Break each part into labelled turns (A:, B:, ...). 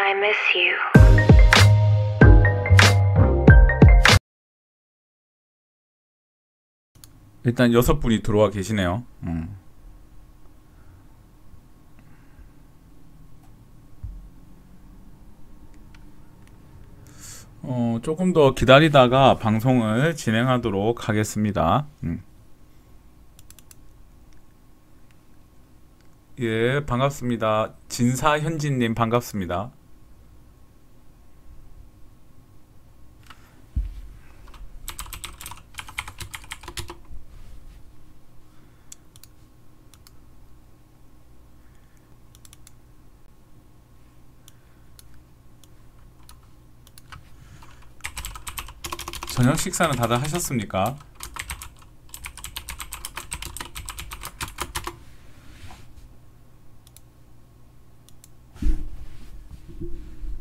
A: I miss you.
B: 일단 6분이 들어와 계시네요. 조금 더 기다리다가 방송을 진행하도록 하겠습니다. 예, 반갑습니다. 진사현진님 반갑습니다. 저녁 식사는 다들 하셨습니까?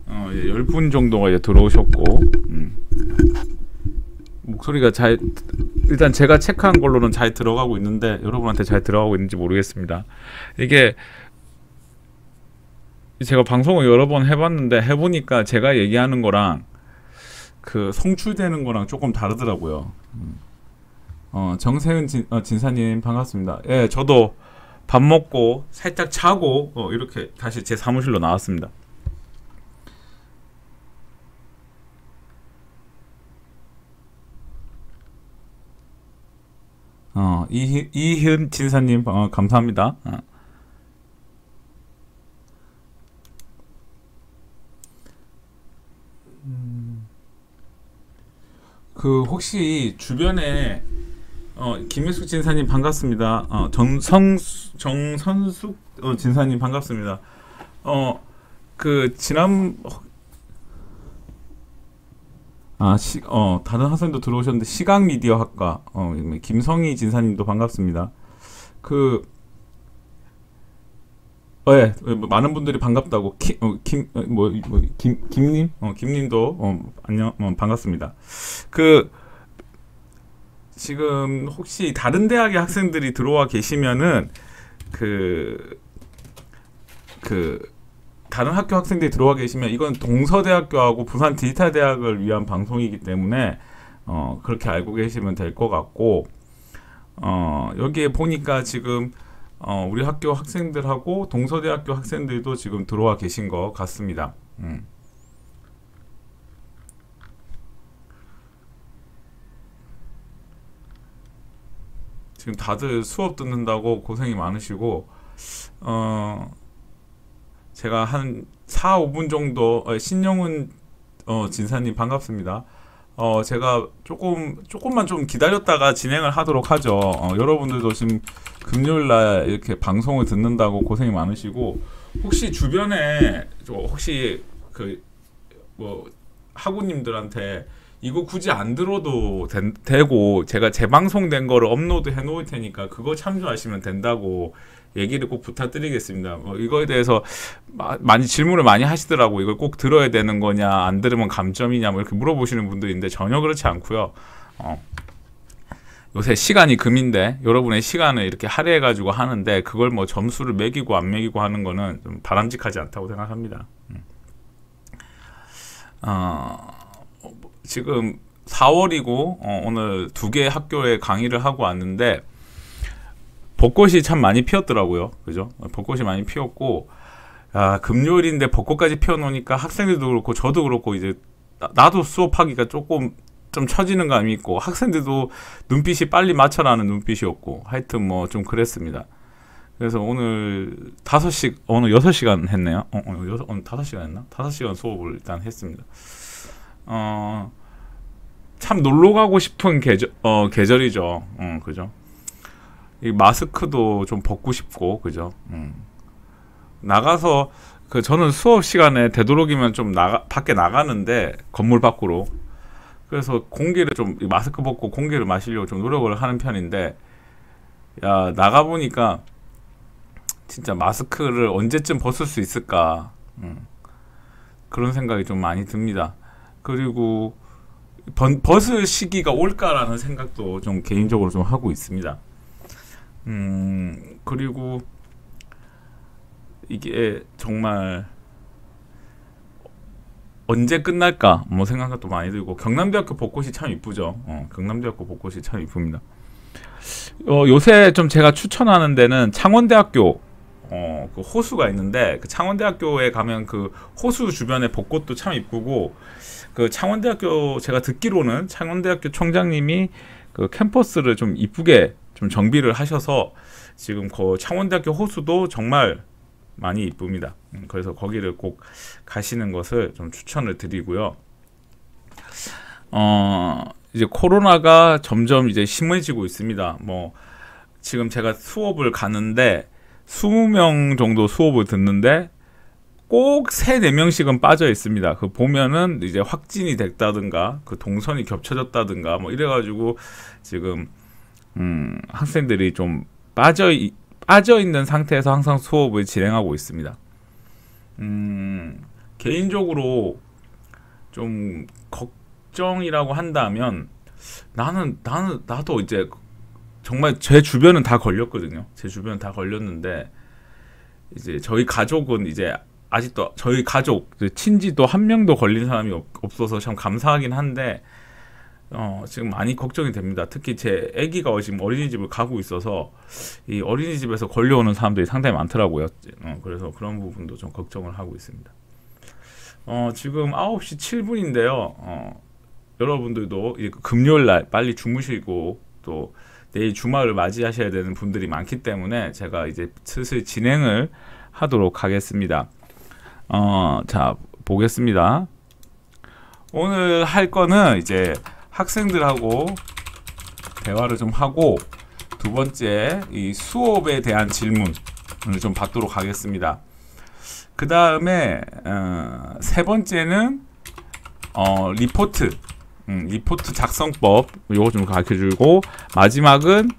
B: 예, 10분 정도가 이제 들어오셨고, 목소리가 잘, 일단 제가 체크한 걸로는 잘 들어가고 있는데, 여러분한테 잘 들어가고 있는지 모르겠습니다. 이게, 제가 방송을 여러 번 해봤는데, 해보니까 제가 얘기하는 거랑, 그 송출되는 거랑 조금 다르더라고요. 정세은 진사님 반갑습니다. 예, 저도 밥 먹고 살짝 자고 이렇게 다시 제 사무실로 나왔습니다. 이현 진사님 감사합니다. 그 혹시 주변에 김혜숙 진사님 반갑습니다. 정선숙 진사님 반갑습니다. 그 지난 다른 학생도 들어오셨는데 시각미디어학과 김성희 진사님도 반갑습니다. 예, 많은 분들이 반갑다고 김님 김님도 안녕 반갑습니다. 지금 혹시 다른 대학의 학생들이 들어와 계시면은 다른 학교 학생들이 들어와 계시면 이건 동서대학교하고 부산 디지털대학을 위한 방송이기 때문에 그렇게 알고 계시면 될 것 같고 여기에 보니까 지금 우리 학교 학생들하고 동서대학교 학생들도 지금 들어와 계신 것 같습니다. 지금 다들 수업 듣는다고 고생이 많으시고 제가 한 4, 5분 정도 신영훈 진사님 반갑습니다. 제가 조금만 좀 기다렸다가 진행을 하도록 하죠. 여러분들도 지금 금요일날 이렇게 방송을 듣는다고 고생이 많으시고 혹시 주변에 혹시 학우님들한테 이거 굳이 안 들어도 되고 제가 재방송된 거를 업로드 해 놓을 테니까 그거 참조하시면 된다고 얘기를 꼭 부탁드리겠습니다. 이거에 대해서 많이 질문을 많이 하시더라고. 이걸 꼭 들어야 되는 거냐, 안 들으면 감점이냐, 이렇게 물어보시는 분들인데 전혀 그렇지 않고요. 요새 시간이 금인데 여러분의 시간을 이렇게 할애해가지고 하는데 그걸 뭐 점수를 매기고 안 매기고 하는 거는 좀 바람직하지 않다고 생각합니다. 지금 4월이고 오늘 2개의 학교에 강의를 하고 왔는데 벚꽃이 참 많이 피었더라고요. 그죠? 벚꽃이 많이 피었고 금요일인데 벚꽃까지 피워놓으니까 학생들도 그렇고 저도 그렇고 이제 나도 수업하기가 조금 좀 처지는 감이 있고 학생들도 눈빛이 빨리 맞춰라는 눈빛이었고 하여튼 뭐 좀 그랬습니다. 그래서 오늘 오늘 6시간 했네요. 오늘 5시간 했나? 5시간 수업을 일단 했습니다. 참 놀러 가고 싶은 계절이죠. 그죠? 이 마스크도 좀 벗고 싶고, 그죠? 나가서 저는 수업 시간에 되도록이면 좀 밖에 나가는데 건물 밖으로 그래서 공기를 좀 마스크 벗고 공기를 마시려고 좀 노력을 하는 편인데 나가 보니까 진짜 마스크를 언제쯤 벗을 수 있을까 그런 생각이 좀 많이 듭니다. 그리고 벗을 시기가 올까라는 생각도 좀 개인적으로 좀 하고 있습니다. 그리고 이게 정말 언제 끝날까 뭐 생각도 많이 들고, 경남대학교 벚꽃이 참 이쁘죠. 경남대학교 벚꽃이 참 이쁩니다. 요새 좀 제가 추천하는 데는 창원대학교 그 호수가 있는데, 그 창원대학교에 가면 그 호수 주변에 벚꽃도 참 이쁘고, 그 창원대학교 제가 듣기로는 창원대학교 총장님이 그 캠퍼스를 좀 이쁘게 좀 정비를 하셔서 지금 그 창원대학교 호수도 정말 많이 이쁩니다. 그래서 거기를 꼭 가시는 것을 좀 추천을 드리고요. 이제 코로나가 점점 이제 심해지고 있습니다. 뭐 지금 제가 수업을 가는데 20명 정도 수업을 듣는데 꼭 3, 4명씩은 빠져 있습니다. 그 보면은 이제 확진이 됐다든가 그 동선이 겹쳐졌다든가 뭐 이래가지고 지금 학생들이 좀 빠져 있는 상태에서 항상 수업을 진행하고 있습니다. 개인적으로 좀 걱정이라고 한다면, 나도 이제 정말 제 주변은 다 걸렸거든요. 제 주변은 다 걸렸는데, 이제 저희 가족은 이제 아직도 저희 가족 친지도 한 명도 걸린 사람이 없어서 참 감사하긴 한데, 지금 많이 걱정이 됩니다. 특히 제 아기가 지금 어린이집을 가고 있어서 이 어린이집에서 걸려오는 사람들이 상당히 많더라고요. 그래서 그런 부분도 좀 걱정을 하고 있습니다. 지금 9시 7분인데요. 여러분들도 이제 금요일날 빨리 주무시고 또 내일 주말을 맞이하셔야 되는 분들이 많기 때문에 제가 이제 슬슬 진행을 하도록 하겠습니다. 자, 보겠습니다. 오늘 할 거는 이제 학생들하고 대화를 좀 하고, 두 번째 이 수업에 대한 질문을 좀 받도록 하겠습니다. 그 다음에 세 번째는 리포트 작성법, 요거 좀 가르쳐주고, 마지막은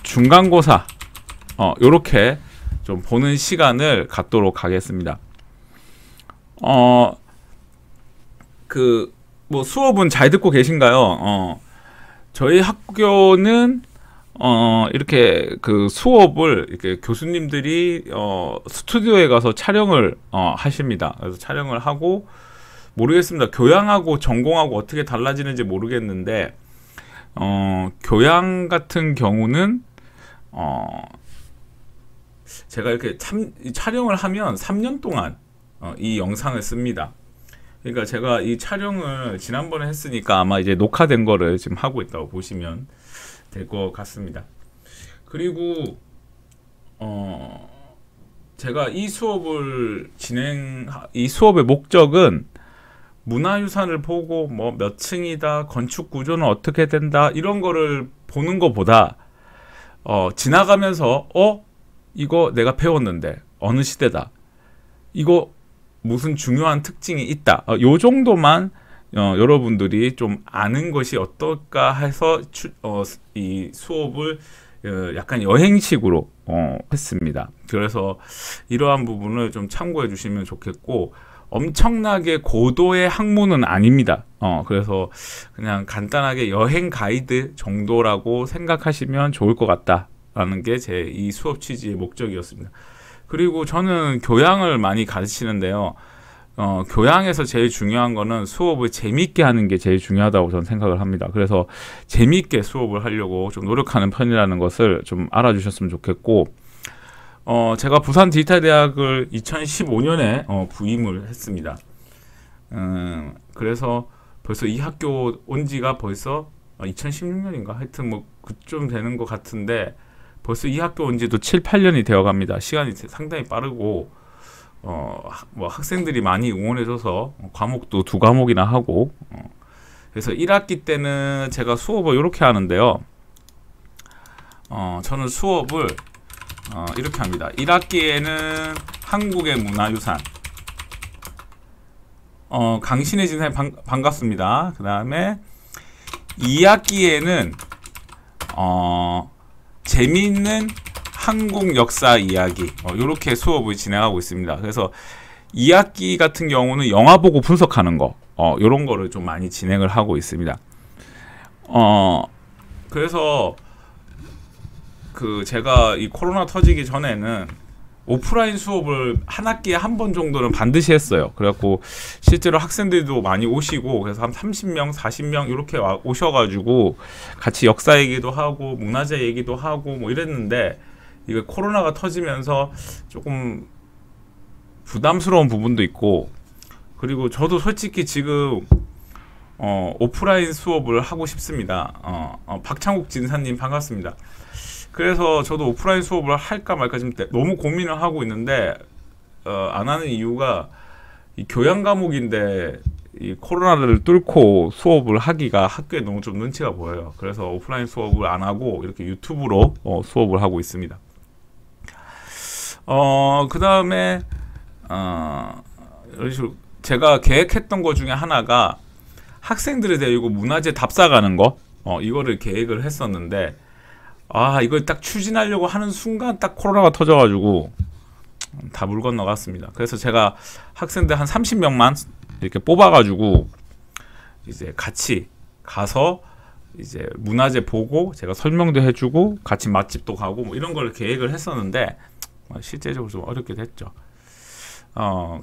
B: 중간고사 요렇게 좀 보는 시간을 갖도록 하겠습니다. 뭐 수업은 잘 듣고 계신가요? 저희 학교는 이렇게 그 수업을 이렇게 교수님들이 스튜디오에 가서 촬영을 하십니다. 그래서 촬영을 하고, 모르겠습니다. 교양하고 전공하고 어떻게 달라지는지 모르겠는데, 교양 같은 경우는 제가 이렇게 촬영을 하면 3년 동안 이 영상을 씁니다. 그러니까 제가 이 촬영을 지난번에 했으니까 아마 이제 녹화된 거를 지금 하고 있다고 보시면 될 것 같습니다. 그리고 제가 이 수업의 목적은 문화유산을 보고 뭐 몇 층이다, 건축 구조는 어떻게 된다, 이런 거를 보는 것보다 지나가면서 이거 내가 배웠는데 어느 시대다, 이거 무슨 중요한 특징이 있다, 요 정도만 여러분들이 좀 아는 것이 어떨까 해서 이 수업을 약간 여행식으로 했습니다. 그래서 이러한 부분을 좀 참고해 주시면 좋겠고, 엄청나게 고도의 학문은 아닙니다. 그래서 그냥 간단하게 여행 가이드 정도라고 생각하시면 좋을 것 같다라는 게 제 이 수업 취지의 목적이었습니다. 그리고 저는 교양을 많이 가르치는데요. 교양에서 제일 중요한 거는 수업을 재미있게 하는 게 제일 중요하다고 저는 생각을 합니다. 그래서 재미있게 수업을 하려고 좀 노력하는 편이라는 것을 좀 알아주셨으면 좋겠고, 제가 부산 디지털대학을 2015년에 부임을 했습니다. 그래서 벌써 이 학교 온 지가 벌써 2016년인가? 하여튼 뭐 그쯤 되는 것 같은데, 벌써 이 학교 온 지도 7, 8년이 되어 갑니다. 시간이 상당히 빠르고, 뭐 학생들이 많이 응원해줘서 과목도 2과목이나 하고, 그래서 1학기 때는 제가 수업을 이렇게 하는데요. 저는 수업을 이렇게 합니다. 1학기에는 한국의 문화유산, 강신혜진 선생님 반갑습니다. 그 다음에 2학기에는 재미있는 한국 역사 이야기, 이렇게 수업을 진행하고 있습니다. 그래서 2학기 같은 경우는 영화 보고 분석하는 거, 이런 거를 좀 많이 진행을 하고 있습니다. 그래서 제가 이 코로나 터지기 전에는 오프라인 수업을 한 학기에 한 번 정도는 반드시 했어요. 그래갖고 실제로 학생들도 많이 오시고 그래서 한 30명, 40명 이렇게 오셔가지고 같이 역사 얘기도 하고 문화재 얘기도 하고 뭐 이랬는데 이거 코로나가 터지면서 조금 부담스러운 부분도 있고 그리고 저도 솔직히 지금 오프라인 수업을 하고 싶습니다. 박창욱 진사님 반갑습니다. 그래서 저도 오프라인 수업을 할까 말까 지금 너무 고민을 하고 있는데 안 하는 이유가 이 교양 과목인데 이 코로나를 뚫고 수업을 하기가 학교에 너무 좀 눈치가 보여요. 그래서 오프라인 수업을 안 하고 이렇게 유튜브로 수업을 하고 있습니다. 그 다음에 제가 계획했던 것 중에 하나가 학생들을 데리고 문화재 답사 가는 거 이거를 계획을 했었는데 이걸 딱 추진하려고 하는 순간 딱 코로나가 터져가지고 다 물 건너갔습니다. 그래서 제가 학생들 한 30명만 이렇게 뽑아가지고 이제 같이 가서 이제 문화재 보고 제가 설명도 해주고 같이 맛집도 가고 뭐 이런 걸 계획을 했었는데 실제적으로 좀 어렵게 됐죠.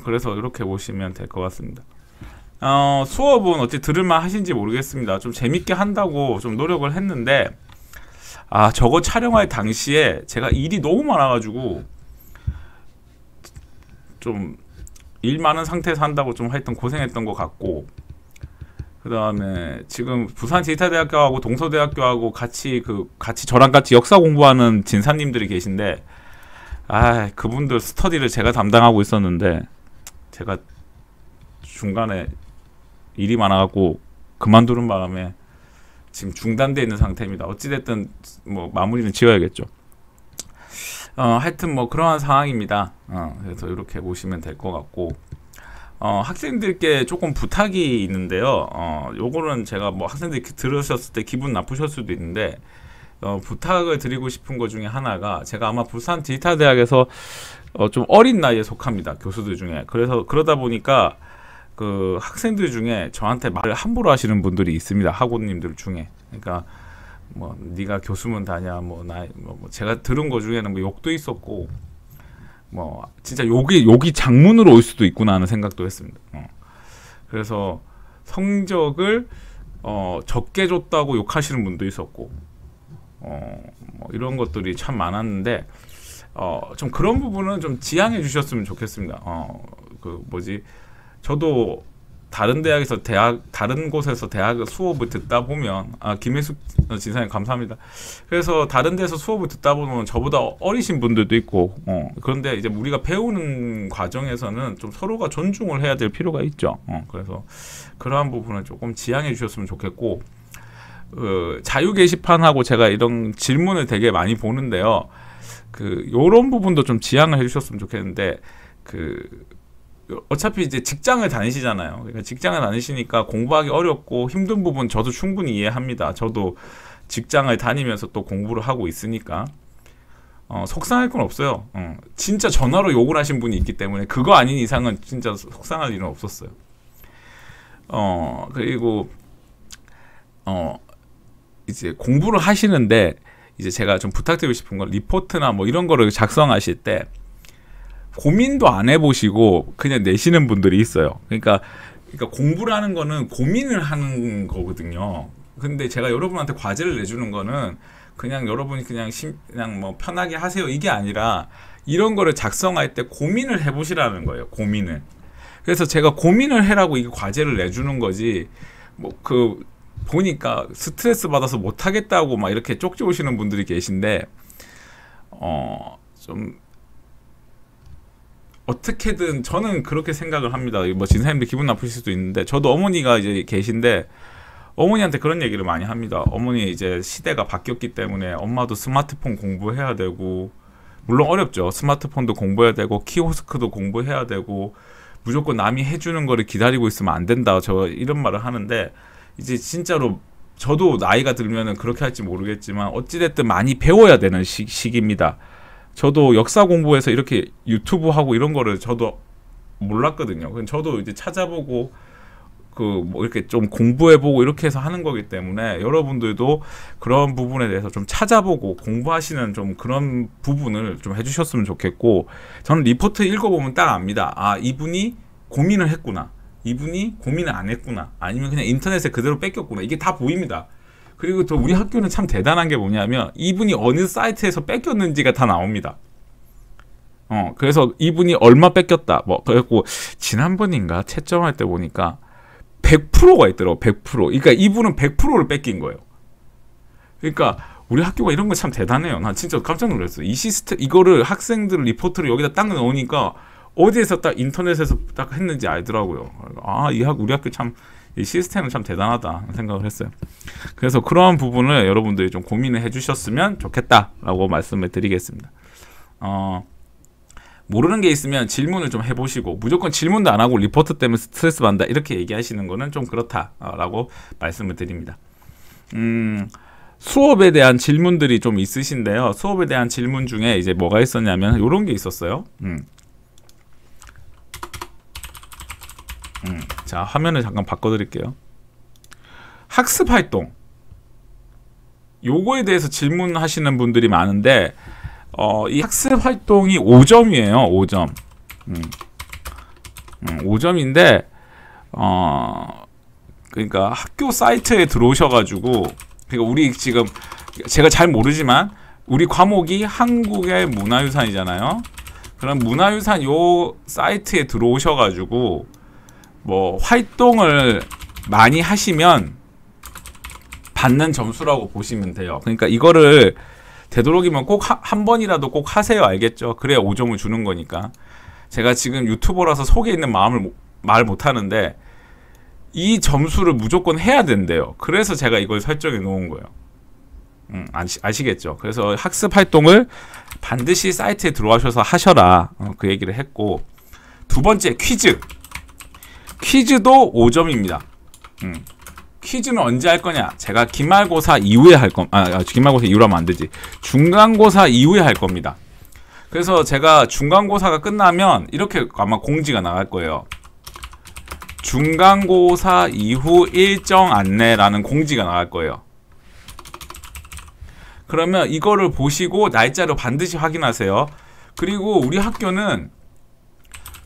B: 그래서 이렇게 보시면 될 것 같습니다. 수업은 어찌 들을만 하신지 모르겠습니다. 좀 재밌게 한다고 좀 노력을 했는데 저거 촬영할 당시에 제가 일이 너무 많아가지고 좀 일 많은 상태에서 한다고 좀 하여튼 고생했던 것 같고 그 다음에 지금 부산 제이타대학교하고 동서대학교하고 같이 저랑 같이 역사 공부하는 진사님들이 계신데 그분들 스터디를 제가 담당하고 있었는데 제가 중간에 일이 많아갖고 그만두는 바람에 지금 중단되어 있는 상태입니다. 어찌됐든 뭐 마무리는 지어야겠죠. 하여튼 뭐 그러한 상황입니다. 그래서 이렇게 보시면 될 것 같고 학생들께 조금 부탁이 있는데요. 요거는 제가 뭐 학생들이 들으셨을 때 기분 나쁘실 수도 있는데 부탁을 드리고 싶은 것 중에 하나가 제가 아마 부산 디지털대학에서 좀 어린 나이에 속합니다. 교수들 중에. 그래서 그러다 보니까 그 학생들 중에 저한테 말을 함부로 하시는 분들이 있습니다. 학우님들 중에. 그러니까 뭐 네가 교수면 다냐 뭐 제가 들은 거 중에는 뭐 욕도 있었고 뭐 진짜 욕이 장문으로 올 수도 있구나 하는 생각도 했습니다. 그래서 성적을 적게 줬다고 욕하시는 분도 있었고 뭐 이런 것들이 참 많았는데 좀 그런 부분은 좀 지양해 주셨으면 좋겠습니다. 저도 다른 대학에서 다른 곳에서 대학 수업을 듣다 보면 김혜숙 지사님 감사합니다. 그래서 다른 데서 수업을 듣다 보면 저보다 어리신 분들도 있고 그런데 이제 우리가 배우는 과정에서는 좀 서로가 존중을 해야 될 필요가 있죠. 그래서 그러한 부분을 조금 지양해 주셨으면 좋겠고 자유 게시판하고 제가 이런 질문을 되게 많이 보는데요. 요런 부분도 좀 지양을 해주셨으면 좋겠는데 어차피 이제 직장을 다니시잖아요. 그러니까 직장을 다니시니까 공부하기 어렵고 힘든 부분 저도 충분히 이해합니다. 저도 직장을 다니면서 또 공부를 하고 있으니까 속상할 건 없어요. 진짜 전화로 욕을 하신 분이 있기 때문에 그거 아닌 이상은 진짜 속상할 일은 없었어요. 그리고 이제 공부를 하시는데 이제 제가 좀 부탁드리고 싶은 건 리포트나 뭐 이런 거를 작성하실 때 고민도 안 해보시고 그냥 내시는 분들이 있어요. 그러니까 공부를 하는 거는 고민을 하는 거거든요. 근데 제가 여러분한테 과제를 내주는 거는 그냥 여러분이 그냥 뭐 편하게 하세요 이게 아니라 이런 거를 작성할 때 고민을 해보시라는 거예요. 고민을. 그래서 제가 고민을 해라고 이게 과제를 내주는 거지 뭐 보니까 스트레스 받아서 못 하겠다고 막 이렇게 쪽지 오시는 분들이 계신데 좀 어떻게든 저는 그렇게 생각을 합니다. 뭐 진사님들 기분 나쁘실 수도 있는데 저도 어머니가 이제 계신데 어머니한테 그런 얘기를 많이 합니다. 어머니 이제 시대가 바뀌었기 때문에 엄마도 스마트폰 공부해야 되고 물론 어렵죠. 스마트폰도 공부해야 되고 키오스크도 공부해야 되고 무조건 남이 해주는 거를 기다리고 있으면 안 된다. 저 이런 말을 하는데 이제 진짜로 저도 나이가 들면은 그렇게 할지 모르겠지만 어찌됐든 많이 배워야 되는 시기입니다. 저도 역사 공부해서 이렇게 유튜브 하고 이런 거를 저도 몰랐거든요. 저도 이제 찾아보고 그 뭐 이렇게 좀 공부해보고 이렇게 해서 하는 거기 때문에 여러분들도 그런 부분에 대해서 좀 찾아보고 공부하시는 좀 그런 부분을 좀 해주셨으면 좋겠고, 저는 리포트 읽어보면 딱 압니다. 아, 이분이 고민을 했구나, 이분이 고민을 안 했구나, 아니면 그냥 인터넷에 그대로 뺏겼구나, 이게 다 보입니다. 그리고 또 우리 학교는 참 대단한 게 뭐냐면 이분이 어느 사이트에서 뺏겼는지가 다 나옵니다. 그래서 이분이 얼마 뺏겼다, 뭐 그래갖고 지난번인가 채점할 때 보니까 100%가 있더라고. 100%. 그러니까 이분은 100%를 뺏긴 거예요. 그러니까 우리 학교가 이런 거 참 대단해요. 나 진짜 깜짝 놀랐어요. 이 시스템, 이거를 학생들 리포트를 여기다 딱 넣으니까 어디에서 딱 인터넷에서 딱 했는지 알더라고요. 아, 우리 학교 참 이 시스템은 참 대단하다 생각을 했어요. 그래서 그러한 부분을 여러분들이 좀 고민을 해주셨으면 좋겠다라고 말씀을 드리겠습니다. 모르는 게 있으면 질문을 좀 해보시고, 무조건 질문도 안 하고 리포트 때문에 스트레스 받는다 이렇게 얘기하시는 거는 좀 그렇다라고 말씀을 드립니다. 수업에 대한 질문들이 좀 있으신데요. 수업에 대한 질문 중에 이제 뭐가 있었냐면 이런 게 있었어요. 자, 화면을 잠깐 바꿔드릴게요. 학습 활동, 요거에 대해서 질문하시는 분들이 많은데 이 학습 활동이 5점이에요. 5점. 5점인데 그러니까 학교 사이트에 들어오셔가지고, 그러니까 우리 지금 제가 잘 모르지만 우리 과목이 한국의 문화유산이잖아요. 그럼 문화유산 요 사이트에 들어오셔가지고 뭐 활동을 많이 하시면 받는 점수라고 보시면 돼요. 그러니까 이거를 되도록이면 꼭 한 번이라도 꼭 하세요. 알겠죠? 그래야 5점을 주는 거니까. 제가 지금 유튜버라서 속에 있는 마음을 말 못하는데 이 점수를 무조건 해야 된대요. 그래서 제가 이걸 설정해 놓은 거예요. 아시겠죠? 그래서 학습 활동을 반드시 사이트에 들어와셔서 하셔라, 그 얘기를 했고, 두 번째 퀴즈. 퀴즈도 5점입니다. 퀴즈는 언제 할 거냐? 제가 기말고사 이후에 할 기말고사 이후로 하면 안 되지. 중간고사 이후에 할 겁니다. 그래서 제가 중간고사가 끝나면 이렇게 아마 공지가 나갈 거예요. 중간고사 이후 일정 안내라는 공지가 나갈 거예요. 그러면 이거를 보시고 날짜를 반드시 확인하세요. 그리고 우리 학교는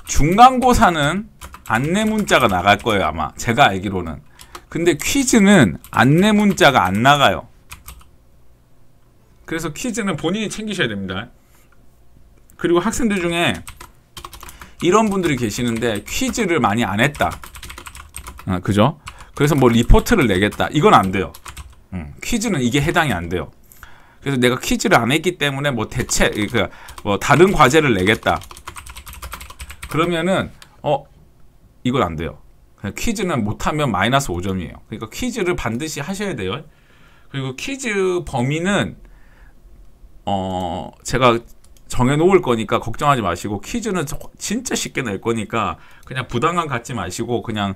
B: 중간고사는 안내 문자가 나갈 거예요, 아마. 제가 알기로는. 근데 퀴즈는 안내 문자가 안 나가요. 그래서 퀴즈는 본인이 챙기셔야 됩니다. 그리고 학생들 중에 이런 분들이 계시는데 퀴즈를 많이 안 했다. 그죠? 그래서 뭐 리포트를 내겠다. 이건 안 돼요. 퀴즈는 이게 해당이 안 돼요. 그래서 내가 퀴즈를 안 했기 때문에 뭐 대체, 그러니까 뭐 다른 과제를 내겠다. 그러면은 이건 안 돼요. 퀴즈는 못하면 마이너스 5점이에요. 그러니까 퀴즈를 반드시 하셔야 돼요. 그리고 퀴즈 범위는 제가 정해놓을 거니까 걱정하지 마시고, 퀴즈는 진짜 쉽게 낼 거니까 그냥 부담감 갖지 마시고 그냥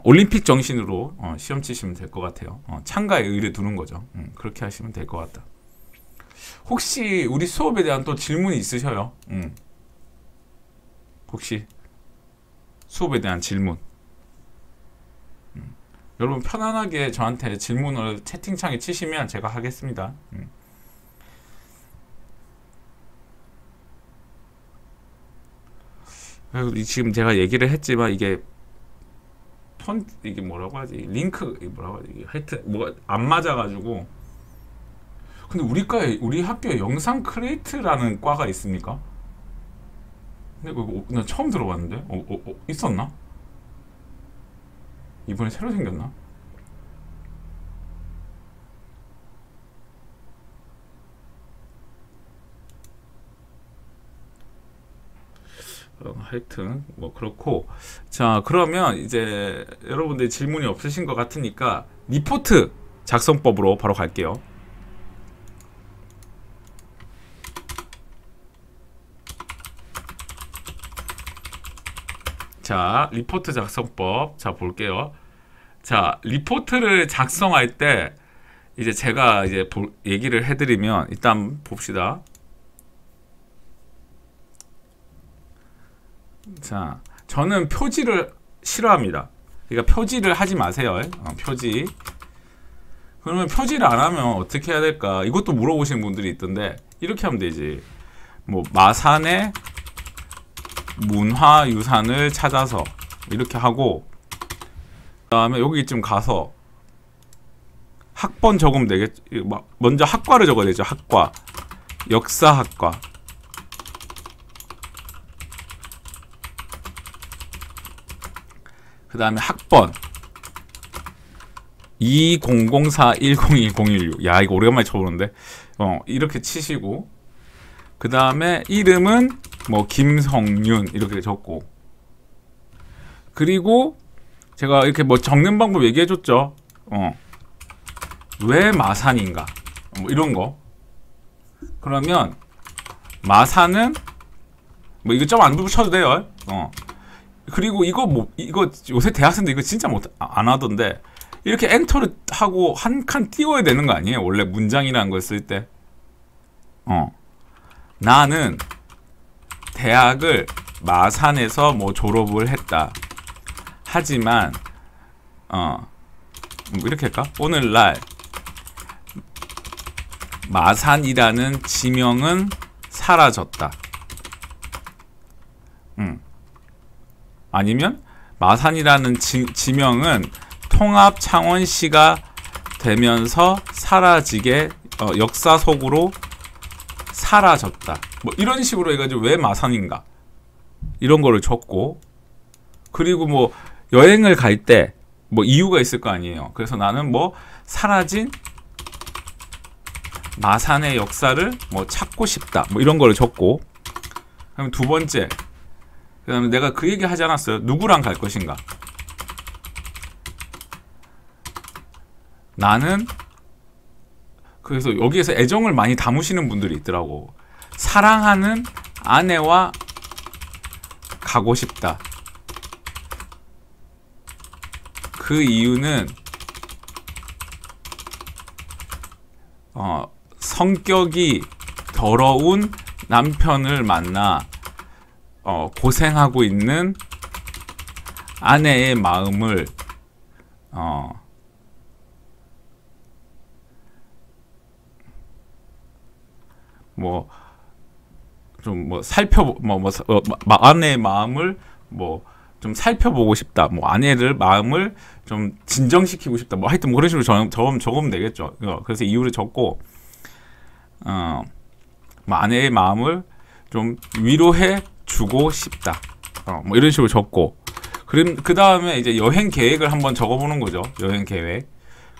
B: 올림픽 정신으로 시험 치시면 될 것 같아요. 참가에 의를 두는 거죠. 그렇게 하시면 될 것 같다. 혹시 우리 수업에 대한 또 질문이 있으셔요? 혹시 수업에 대한 질문, 여러분 편안하게 저한테 질문을 채팅창에 치시면 제가 하겠습니다. 지금 제가 얘기를 했지만 이게 뭐라고 하지? 링크 뭐라고 하지? 하여튼 뭐가 안 맞아가지고. 근데 우리 학교에 영상 크리에이트라는 과가 있습니까? 근데 나 처음 들어봤는데 있었나? 이번에 새로 생겼나? 하여튼 뭐 그렇고, 자, 그러면 이제 여러분들 질문이 없으신 것 같으니까 리포트 작성법으로 바로 갈게요. 자, 리포트 작성법. 자, 볼게요. 자, 리포트를 작성할 때 이제 제가 이제 얘기를 해드리면, 일단 봅시다. 자, 저는 표지를 싫어합니다. 그러니까 표지를 하지 마세요. 표지. 그러면 표지를 안 하면 어떻게 해야 될까? 이것도 물어보시는 분들이 있던데 이렇게 하면 되지. 뭐 마산의 문화유산을 찾아서 이렇게 하고, 그다음에 여기쯤 가서 학번 적으면 되겠지. 먼저 학과를 적어야 되죠. 학과, 역사학과. 그 다음에 학번 2004101016. 야, 이거 오래간만에 쳐보는데. 이렇게 치시고, 그 다음에 이름은 뭐 김성윤 이렇게 적고, 그리고 제가 이렇게 뭐 적는 방법 얘기해줬죠. 왜 마산인가, 뭐 이런 거. 그러면 마산은 뭐 이거 좀 안 붙여도 돼요. 그리고 이거 요새 대학생들 이거 진짜 안 하던데, 이렇게 엔터를 하고 한 칸 띄워야 되는 거 아니에요? 원래 문장이라는 걸 쓸 때. 나는 대학을 마산에서 뭐 졸업을 했다. 하지만 뭐 이렇게 할까? 오늘날 마산이라는 지명은 사라졌다. 아니면 마산이라는 지명은 통합 창원시가 되면서 사라지게 역사 속으로 사라졌다. 뭐 이런 식으로 해가지고 왜 마산인가 이런 거를 적고, 그리고 뭐 여행을 갈 때 뭐 이유가 있을 거 아니에요. 그래서 나는 뭐 사라진 마산의 역사를 뭐 찾고 싶다. 뭐 이런 거를 적고, 그럼 두 번째, 그다음에 내가 그 얘기 하지 않았어요? 누구랑 갈 것인가? 나는, 그래서 여기에서 애정을 많이 담으시는 분들이 있더라고. 사랑하는 아내와 가고 싶다. 그 이유는 성격이 더러운 남편을 만나 고생하고 있는 아내의 마음을 아내의 마음을 좀 살펴보고 싶다. 뭐 아내를 마음을 좀 진정시키고 싶다. 뭐 하여튼 뭐 그런 식으로 적으면 되겠죠. 그래서 이유를 적고, 뭐 아내의 마음을 좀 위로해 주고 싶다. 뭐 이런 식으로 적고, 그 다음에 이제 여행 계획을 한번 적어보는 거죠. 여행 계획.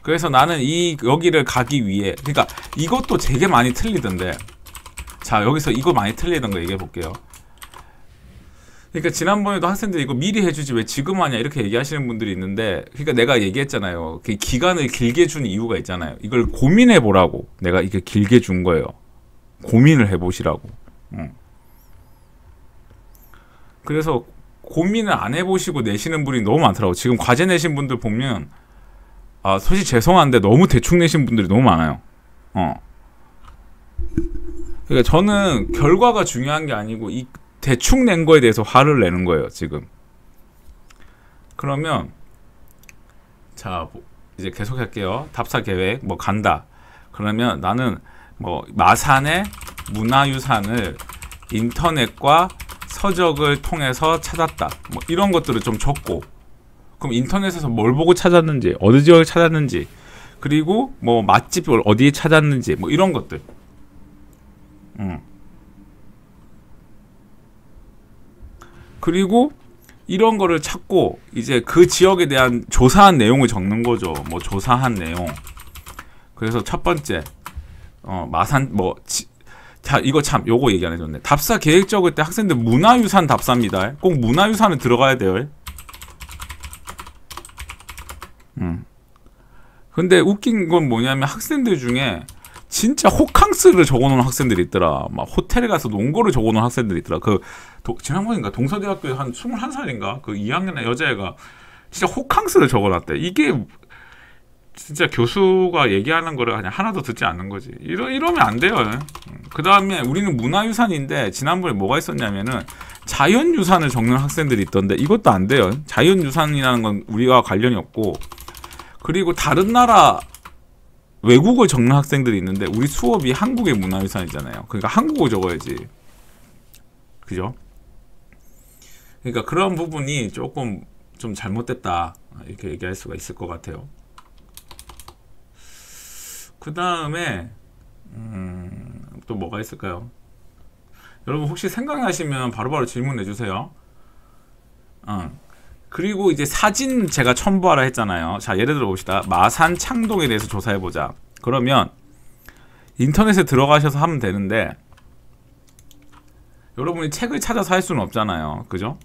B: 그래서 나는 여기를 가기 위해, 그러니까 이것도 되게 많이 틀리던데. 자, 여기서 이거 많이 틀리던 거 얘기해 볼게요. 그러니까 지난번에도 학생들이 이거 미리 해주지 왜 지금 하냐 이렇게 얘기하시는 분들이 있는데, 그러니까 내가 얘기했잖아요. 그 기간을 길게 준 이유가 있잖아요. 이걸 고민해 보라고 내가 이게 길게 준 거예요. 고민을 해보시라고. 그래서 고민을 안 해보시고 내시는 분이 너무 많더라고. 지금 과제 내신 분들 보면 솔직히 죄송한데 너무 대충 내신 분들이 너무 많아요. 그러니까 저는 결과가 중요한 게 아니고 이 대충 낸 거에 대해서 화를 내는 거예요, 지금. 그러면 자, 이제 계속 할게요. 답사 계획 뭐 간다. 그러면 나는 뭐 마산의 문화유산을 인터넷과 서적을 통해서 찾았다. 뭐 이런 것들을 좀 적고, 그럼 인터넷에서 뭘 보고 찾았는지, 어느 지역을 찾았는지, 그리고 뭐 맛집을 어디에 찾았는지, 뭐 이런 것들. 그리고 이런 거를 찾고 이제 그 지역에 대한 조사한 내용을 적는 거죠. 뭐 조사한 내용. 그래서 첫 번째 마산 자, 이거 참 요거 얘기 안 해줬네. 답사 계획 적을 때 학생들 문화유산 답사입니다. 꼭 문화유산은 들어가야 돼요. 근데 웃긴 건 뭐냐면 학생들 중에 진짜 호캉스를 적어놓은 학생들이 있더라. 막 호텔에 가서 논거를 적어놓은 학생들이 있더라. 지난번인가 동서대학교에 한 21살인가 그 2학년 여자애가 진짜 호캉스를 적어놨대. 이게 진짜 교수가 얘기하는 거를 그냥 하나도 듣지 않는 거지. 이러면 안 돼요. 그 다음에 우리는 문화유산인데 지난번에 뭐가 있었냐면은 자연유산을 적는 학생들이 있던데 이것도 안 돼요. 자연유산이라는 건 우리와 관련이 없고, 그리고 다른 나라 외국을 적는 학생들이 있는데 우리 수업이 한국의 문화유산이잖아요. 그러니까 한국어 적어야지. 그죠? 그러니까 그런 부분이 조금 좀 잘못됐다 이렇게 얘기할 수가 있을 것 같아요. 그 다음에 또 뭐가 있을까요? 여러분 혹시 생각나시면 바로바로 질문해 주세요. 그리고 이제 사진 제가 첨부하라 했잖아요. 자, 예를 들어 봅시다. 마산 창동에 대해서 조사해 보자. 그러면 인터넷에 들어가셔서 하면 되는데 여러분이 책을 찾아서 할 수는 없잖아요. 그죠?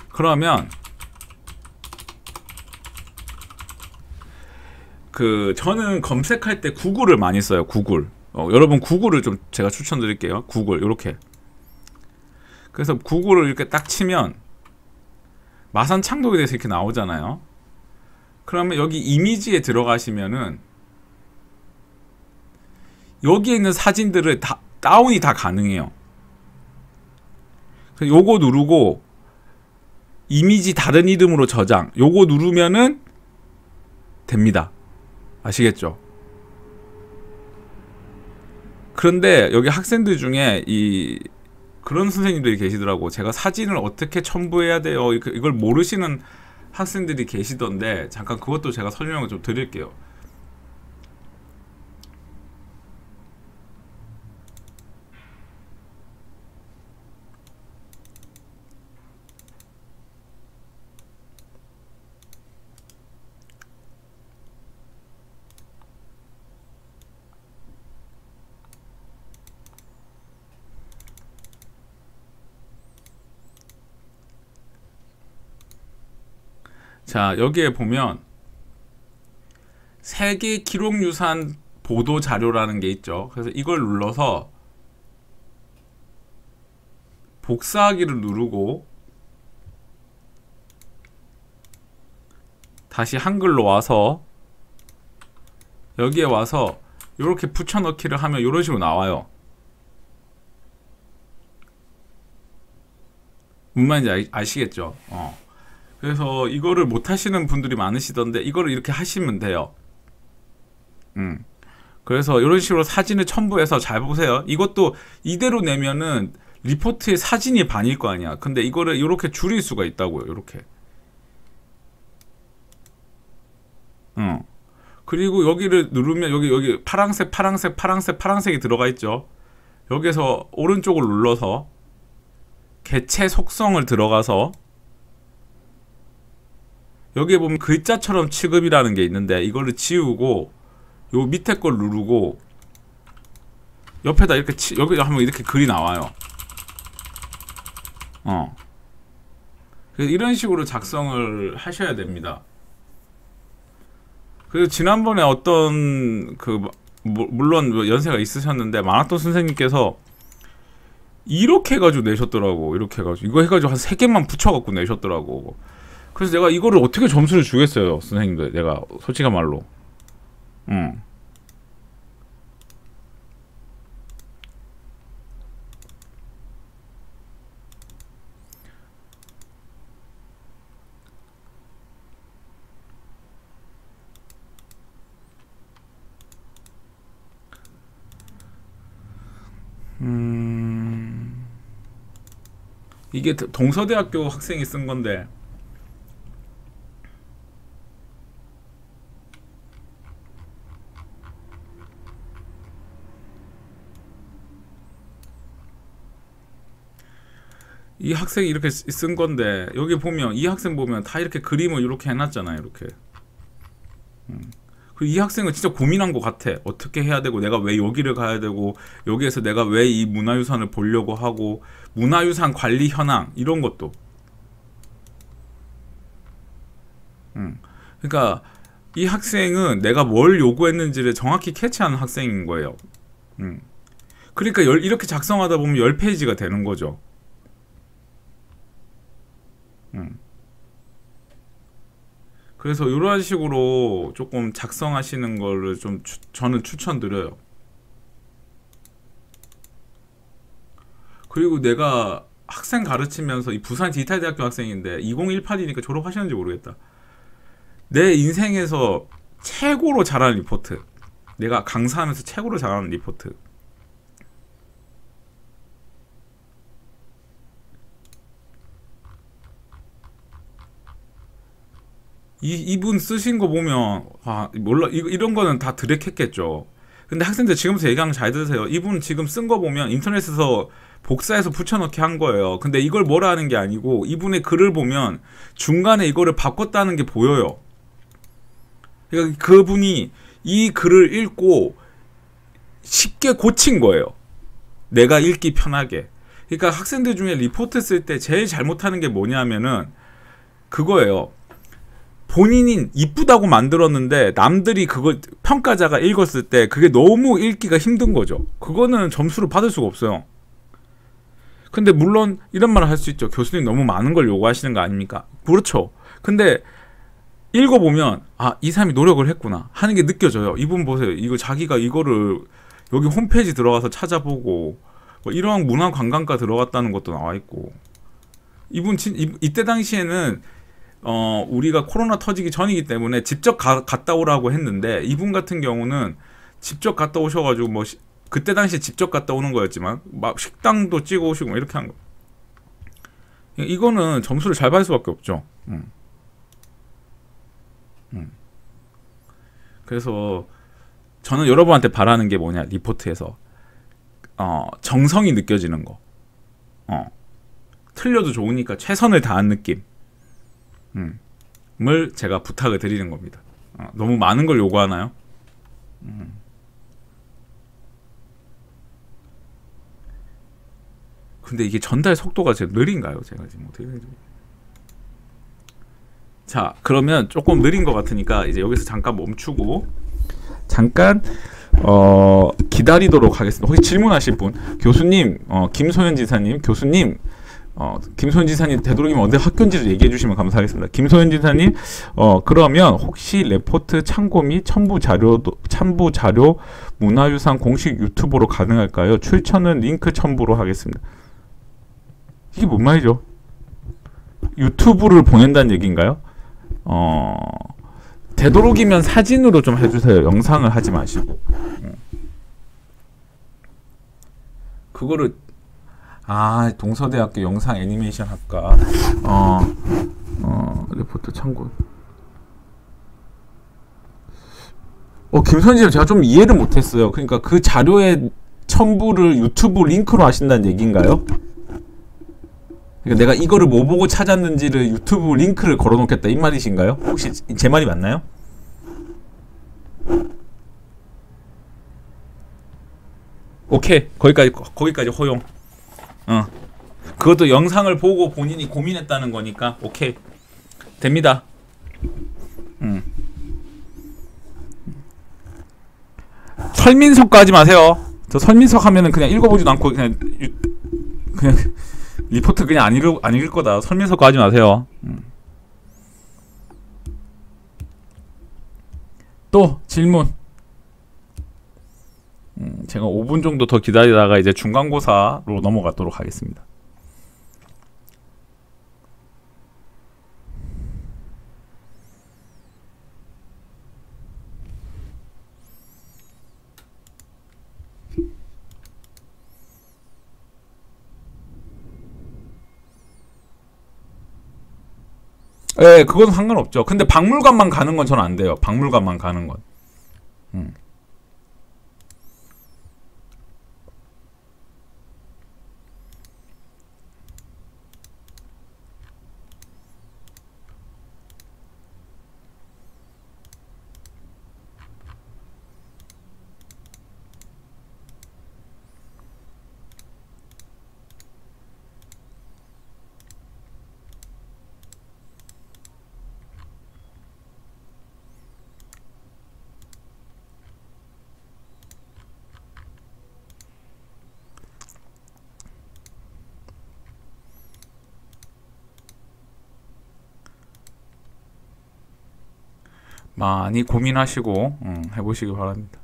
B: 그러면 저는 검색할 때 구글을 많이 써요. 구글. 여러분 구글을 좀 제가 추천드릴게요. 구글 이렇게. 그래서 구글을 이렇게 딱 치면 마산 창동에 대해서 이렇게 나오잖아요. 그러면 여기 이미지에 들어가시면은 여기에 있는 사진들을 다 다운이 다 가능해요. 그래서 요거 누르고 이미지 다른 이름으로 저장, 요거 누르면은 됩니다. 아시겠죠? 그런데 여기 학생들 중에 그런 선생님들이 계시더라고. 제가 사진을 어떻게 첨부해야 돼요, 이걸 모르시는 학생들이 계시던데 잠깐 그것도 제가 설명을 좀 드릴게요. 자, 여기에 보면 세계 기록유산 보도 자료라는 게 있죠. 그래서 이걸 눌러서 복사하기를 누르고 다시 한글로 와서 여기에 와서 이렇게 붙여넣기를 하면 이런 식으로 나와요. 무슨 말인지 아시겠죠? 그래서 이거를 못 하시는 분들이 많으시던데 이거를 이렇게 하시면 돼요. 그래서 이런 식으로 사진을 첨부해서 잘 보세요. 이것도 이대로 내면은 리포트에 사진이 반일 거 아니야. 근데 이거를 이렇게 줄일 수가 있다고요. 이렇게. 그리고 여기를 누르면 여기 파란색이 들어가 있죠. 여기서 오른쪽을 눌러서 개체 속성을 들어가서 여기에 보면 글자처럼 취급이라는 게 있는데 이거를 지우고 요 밑에 걸 누르고 옆에다 이렇게 여기 하면 이렇게 글이 나와요. 그래서 이런 식으로 작성을 하셔야 됩니다. 그래서 지난번에 어떤 물론 연세가 있으셨는데 만학도 선생님께서 이렇게 해가지고 내셨더라고. 이렇게 해가지고 이거 해가지고 한 3개만 붙여갖고 내셨더라고. 그래서 내가 이거를 어떻게 점수를 주겠어요, 선생님들. 내가 솔직한 말로. 이게 동서대학교 학생이 쓴 건데 이 학생이 이렇게 쓴 건데 여기 보면 이 학생 보면 다 이렇게 그림을 이렇게 해놨잖아요. 이렇게. 그리고 이 학생은 진짜 고민한 것 같아. 어떻게 해야 되고 내가 왜 여기를 가야 되고 여기에서 내가 왜 이 문화유산을 보려고 하고 문화유산 관리 현황 이런 것도. 그러니까 이 학생은 내가 뭘 요구했는지를 정확히 캐치하는 학생인 거예요. 그러니까 이렇게 작성하다 보면 10페이지가 되는 거죠. 그래서 이런 식으로 조금 작성하시는 거를 좀 저는 추천드려요. 그리고 내가 학생 가르치면서 이 부산 디지털대학교 학생인데 2018이니까 졸업하셨는지 모르겠다. 내 인생에서 최고로 잘하는 리포트, 내가 강사하면서 최고로 잘하는 리포트, 이분 쓰신 거 보면 몰라, 이런 거는 다 드랙했겠죠. 근데 학생들 지금부터 얘기하면 잘 들으세요. 이분 지금 쓴 거 보면 인터넷에서 복사해서 붙여넣기 한 거예요. 근데 이걸 뭐라 하는 게 아니고 이분의 글을 보면 중간에 이거를 바꿨다는 게 보여요. 그러니까 그분이 이 글을 읽고 쉽게 고친 거예요. 내가 읽기 편하게. 그러니까 학생들 중에 리포트 쓸 때 제일 잘못하는 게 뭐냐면은 그거예요. 본인이 이쁘다고 만들었는데 남들이 그걸 평가자가 읽었을 때 그게 너무 읽기가 힘든 거죠. 그거는 점수를 받을 수가 없어요. 근데 물론 이런 말을 할 수 있죠. 교수님 너무 많은 걸 요구하시는 거 아닙니까? 그렇죠. 근데 읽어보면 이 사람이 노력을 했구나 하는 게 느껴져요. 이분 보세요. 이거 자기가 이거를 여기 홈페이지 들어가서 찾아보고 뭐 이러한 문화관광가 들어갔다는 것도 나와 있고, 이분 이때 당시에는 우리가 코로나 터지기 전이기 때문에 직접 갔다 오라고 했는데 이분 같은 경우는 직접 갔다 오셔가지고 뭐 그때 당시에 직접 갔다 오는 거였지만 막 식당도 찍어 오시고 막 이렇게 한 거. 이거는 점수를 잘 받을 수밖에 없죠. 그래서 저는 여러분한테 바라는 게 뭐냐, 리포트에서 정성이 느껴지는 거. 틀려도 좋으니까 최선을 다한 느낌. 을 제가 부탁을 드리는 겁니다. 너무 많은 걸 요구하나요? 근데 이게 전달 속도가 제가 느린가요? 제가 지금 어떻게 되지? 자, 그러면 조금 느린 것 같으니까 이제 여기서 잠깐 멈추고 잠깐 기다리도록 하겠습니다. 혹시 질문하실 분, 교수님, 김소연 지사님, 교수님, 김소연 지사님 되도록이면 어디 학교인지를 얘기해 주시면 감사하겠습니다. 김소연 지사님, 그러면 혹시 레포트 참고 및 첨부 자료 문화유산 공식 유튜브로 가능할까요? 출처는 링크 첨부로 하겠습니다. 이게 뭔 말이죠? 유튜브를 보낸다는 얘기인가요? 되도록이면 사진으로 좀 해주세요. 영상을 하지 마시고. 그거를 동서대학교 영상 애니메이션 학과 레포트 참고. 김선진 제가 좀 이해를 못했어요. 그러니까 그 자료의 첨부를 유튜브 링크로 하신다는 얘기인가요? 그러니까 내가 이거를 뭐 보고 찾았는지를 유튜브 링크를 걸어놓겠다 이 말이신가요? 혹시 제 말이 맞나요? 오케이, 거기까지 허용. 그것도 영상을 보고 본인이 고민했다는 거니까 오케이, 됩니다. 설민석거 하지 마세요. 저 설민석 하면은 그냥 읽어보지도 않고 그냥 리포트 그냥 안 읽을 거다. 설민석거 하지 마세요. 또 질문. 제가 5분 정도 더 기다리다가 이제 중간고사로 넘어가도록 하겠습니다. 네, 그건 상관없죠. 근데 박물관만 가는 건 저는 안 돼요. 박물관만 가는 건. 많이 고민하시고 해보시기 바랍니다.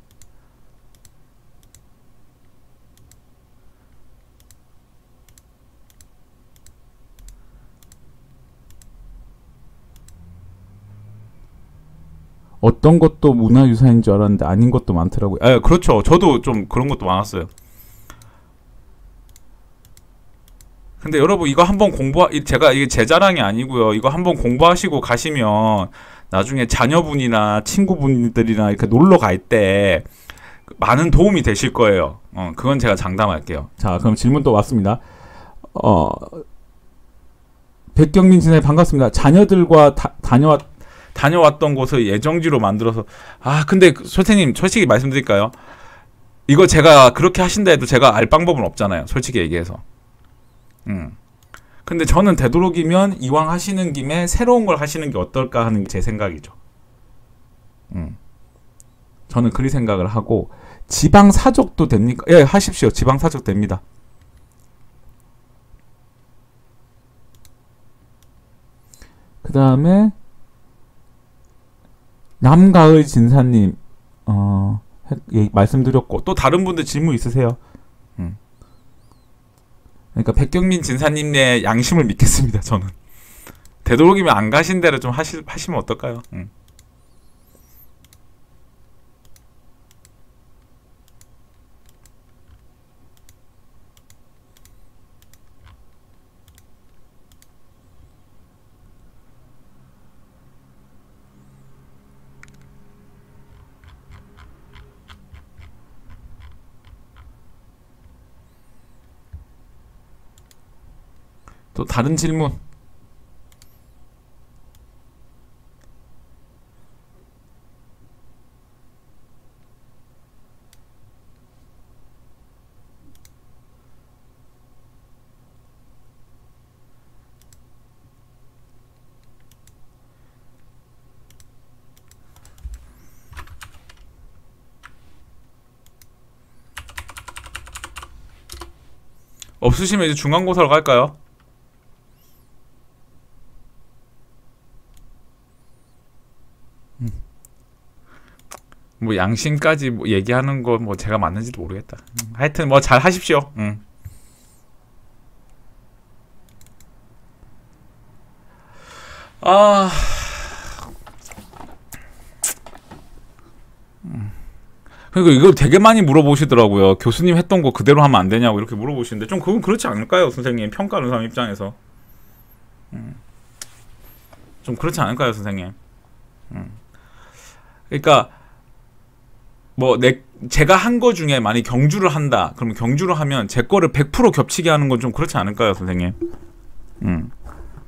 B: 어떤 것도 문화유산인 줄 알았는데 아닌 것도 많더라고요. 그렇죠. 저도 좀 그런 것도 많았어요. 근데 여러분 이거 한번 제가 이게 제 자랑이 아니고요. 이거 한번 공부하시고 가시면 나중에 자녀분이나 친구분들이나 이렇게 놀러 갈 때 많은 도움이 되실 거예요. 그건 제가 장담할게요. 자, 그럼 질문 또 왔습니다. 백경민 진사님 반갑습니다. 자녀들과 다녀왔던 곳을 예정지로 만들어서 근데 선생님 솔직히 말씀드릴까요? 이거 제가 그렇게 하신다 해도 제가 알 방법은 없잖아요. 솔직히 얘기해서. 근데 저는 되도록이면 이왕 하시는 김에 새로운 걸 하시는 게 어떨까 하는 게 제 생각이죠. 저는 그리 생각을 하고 지방 사족도 됩니까? 예, 하십시오. 지방 사족 됩니다. 그 다음에 남가을 진사님 말씀드렸고 또 다른 분들 질문 있으세요? 그러니까 백경민 진사님의 양심을 믿겠습니다. 저는 되도록이면 안 가신 대로 좀 하시면 어떨까요? 또 다른 질문. 없으시면 이제 중간고사로 갈까요? 뭐 양심까지 뭐 얘기하는 거 뭐 제가 맞는지도 모르겠다. 하여튼 뭐 잘 하십시오. 그러니까 이거 되게 많이 물어보시더라고요. 교수님 했던 거 그대로 하면 안 되냐고 이렇게 물어보시는데 좀 그건 그렇지 않을까요, 선생님? 평가하는 사람 입장에서 좀 그렇지 않을까요, 선생님? 그러니까 뭐 제가 한 거 중에 만약 경주를 한다. 그러면 경주를 하면 제 거를 100% 겹치게 하는 건 좀 그렇지 않을까요, 선생님?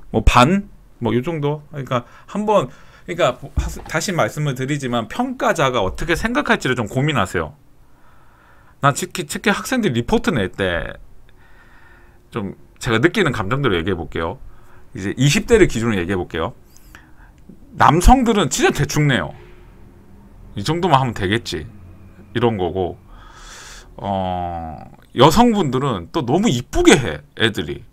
B: 뭐 반? 뭐 요 정도? 그러니까 한번 그러니까 다시 말씀을 드리지만 평가자가 어떻게 생각할지를 좀 고민하세요. 난 특히 학생들 리포트 낼 때 좀 제가 느끼는 감정대로 얘기해 볼게요. 이제 20대를 기준으로 얘기해 볼게요. 남성들은 진짜 대충 내요. 이 정도만 하면 되겠지. 이런 거고 여성분들은 또 너무 이쁘게 해. 애들이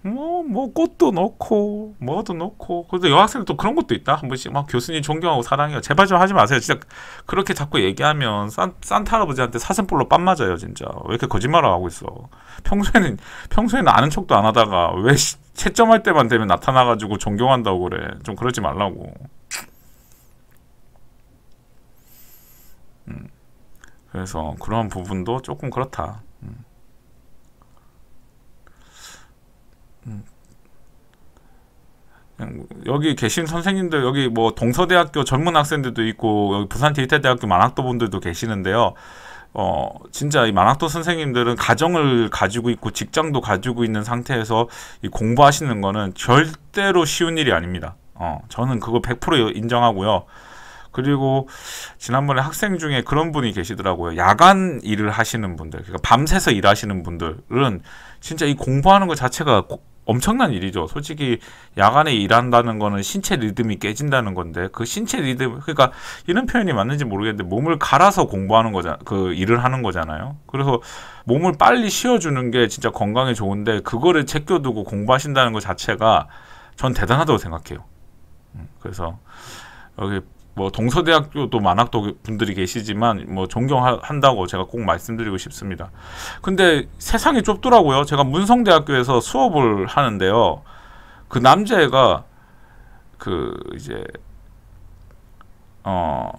B: 뭐 꽃도 넣고 뭐도 넣고. 그래서 여학생들 또 그런 것도 있다. 한 번씩 막 교수님 존경하고 사랑해요. 제발 좀 하지 마세요. 진짜 그렇게 자꾸 얘기하면 산타 할아버지한테 사슴뿔로 빤 맞아요. 진짜 왜 이렇게 거짓말을 하고 있어. 평소에는 아는 척도 안 하다가 왜 채점할 때만 되면 나타나가지고 존경한다고 그래. 좀 그러지 말라고. 그래서 그런 부분도 조금 그렇다. 여기 계신 선생님들, 여기 뭐 동서대학교 젊은 학생들도 있고 여기 부산디지털대학교 만학도 분들도 계시는데요. 진짜 이 만학도 선생님들은 가정을 가지고 있고 직장도 가지고 있는 상태에서 이 공부하시는 거는 절대로 쉬운 일이 아닙니다. 저는 그거 100% 인정하고요. 그리고 지난번에 학생 중에 그런 분이 계시더라고요. 야간 일을 하시는 분들, 그러니까 밤새서 일하시는 분들은 진짜 이 공부하는 것 자체가 엄청난 일이죠. 솔직히 야간에 일한다는 거는 신체 리듬이 깨진다는 건데 그 신체 리듬, 그러니까 이런 표현이 맞는지 모르겠는데 몸을 갈아서 공부하는 거잖아. 그 일을 하는 거잖아요. 그래서 몸을 빨리 쉬어주는 게 진짜 건강에 좋은데 그거를 제껴두고 공부하신다는 것 자체가 전 대단하다고 생각해요. 그래서 여기 뭐 동서대학교도 만학도 분들이 계시지만 뭐 존경한다고 제가 꼭 말씀드리고 싶습니다. 근데 세상이 좁더라고요. 제가 문성대학교에서 수업을 하는데요. 그 남자애가 이제